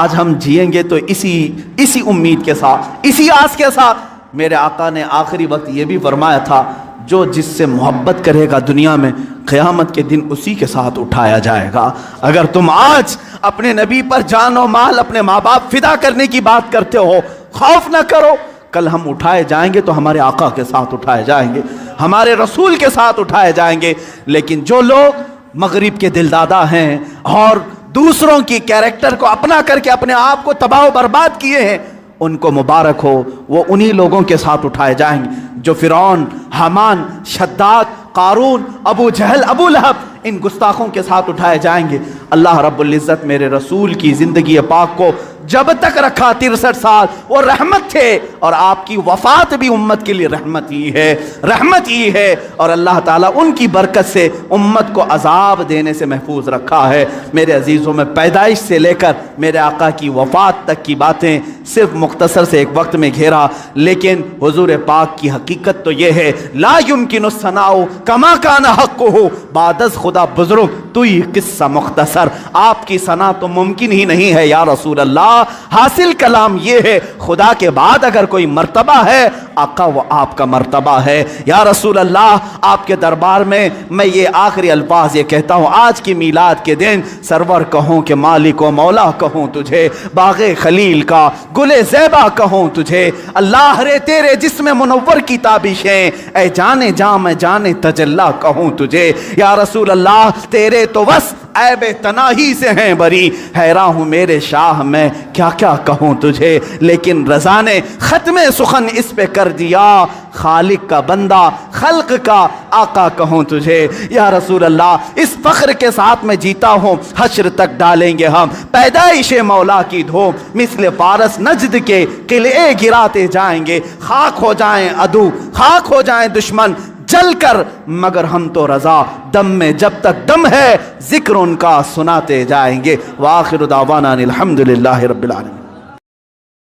آج ہم جئیں گے تو اسی امید کے ساتھ، اسی آس کے ساتھ۔ میرے آقا نے آخری وقت یہ بھی فرمایا تھا جو جس سے محبت کرے گا دنیا میں، قیامت کے دن اسی کے ساتھ اٹھایا جائے گا۔ اگر تم آج اپنے نبی پر جان و مال، اپنے ماں باپ فدا کرنے کی بات کرتے ہو، خوف نہ کرو، کل ہم اٹھائے جائیں گے تو ہمارے آقا کے ساتھ اٹھائے جائیں گے، ہمارے رسول کے ساتھ اٹھائے جائیں گے۔ لیکن جو لوگ مغرب کے دلدادہ ہیں اور دوسروں کی کیریکٹر کو اپنا کر کے اپنے آپ کو تباہ و برباد کیے ہیں، ان کو مبارک ہو، وہ انہی لوگوں کے ساتھ اٹھائے جائیں گے جو فرعون، حامان، شداد، قارون، ابو جہل، ابو لہب، ان گستاخوں کے ساتھ اٹھائے جائیں گے۔ اللہ رب العزت میرے رسول کی زندگی پاک کو جب تک رکھا 63 سال وہ رحمت تھے، اور آپ کی وفات بھی امت کے لیے رحمت ہی ہے، رحمت ہی ہے، اور اللہ تعالیٰ ان کی برکت سے امت کو عذاب دینے سے محفوظ رکھا ہے۔ میرے عزیزوں، میں پیدائش سے لے کر میرے آقا کی وفات تک کی باتیں صرف مختصر سے ایک وقت میں گھیرا، لیکن حضور پاک کی حقیقت تو یہ ہے، لا یمکن الثناء کما کان حقہ بعد از خدا بزرگ تو یہ قصہ مختصر، آپ کی ثنا تو ممکن ہی نہیں ہے یا رسول اللہ۔ حاصل کلام یہ ہے، خدا کے بعد اگر کوئی مرتبہ ہے، آقا وہ آپ کا مرتبہ ہے یا رسول اللہ۔ آپ کے دربار میں میں یہ آخری الفاظ یہ کہتا ہوں، آج کی میلاد کے دن سرور کہوں کہ مالک و مولا کہوں تجھے، باغ خلیل کا گل زیبا کہوں تجھے، اللہ رے تیرے جسم منور کی تابشیں، اے جانے جاں میں جانے تجلا کہوں تجھے یا رسول اللہ۔ تیرے تو بس عیب تناہی سے ہیں بری، حیران ہوں میرے شاہ میں کیا کیا کہوں تجھے، لیکن رضا نے ختم سخن اس پہ کر دیا، خالق کا بندہ خلق کا آقا کہوں تجھے یا رسول اللہ۔ اس فخر کے ساتھ میں جیتا ہوں، حشر تک ڈالیں گے ہم پیدائش مولا کی دھوم، مثل فارس نجد کے قلعے گراتے جائیں گے، خاک ہو جائیں عدو، خاک ہو جائیں دشمن جل کر، مگر ہم تو رضا دم میں جب تک دم ہے ذکر ان کا سناتے جائیں گے۔ وآخر دعوانا الحمدللہ رب العالمین۔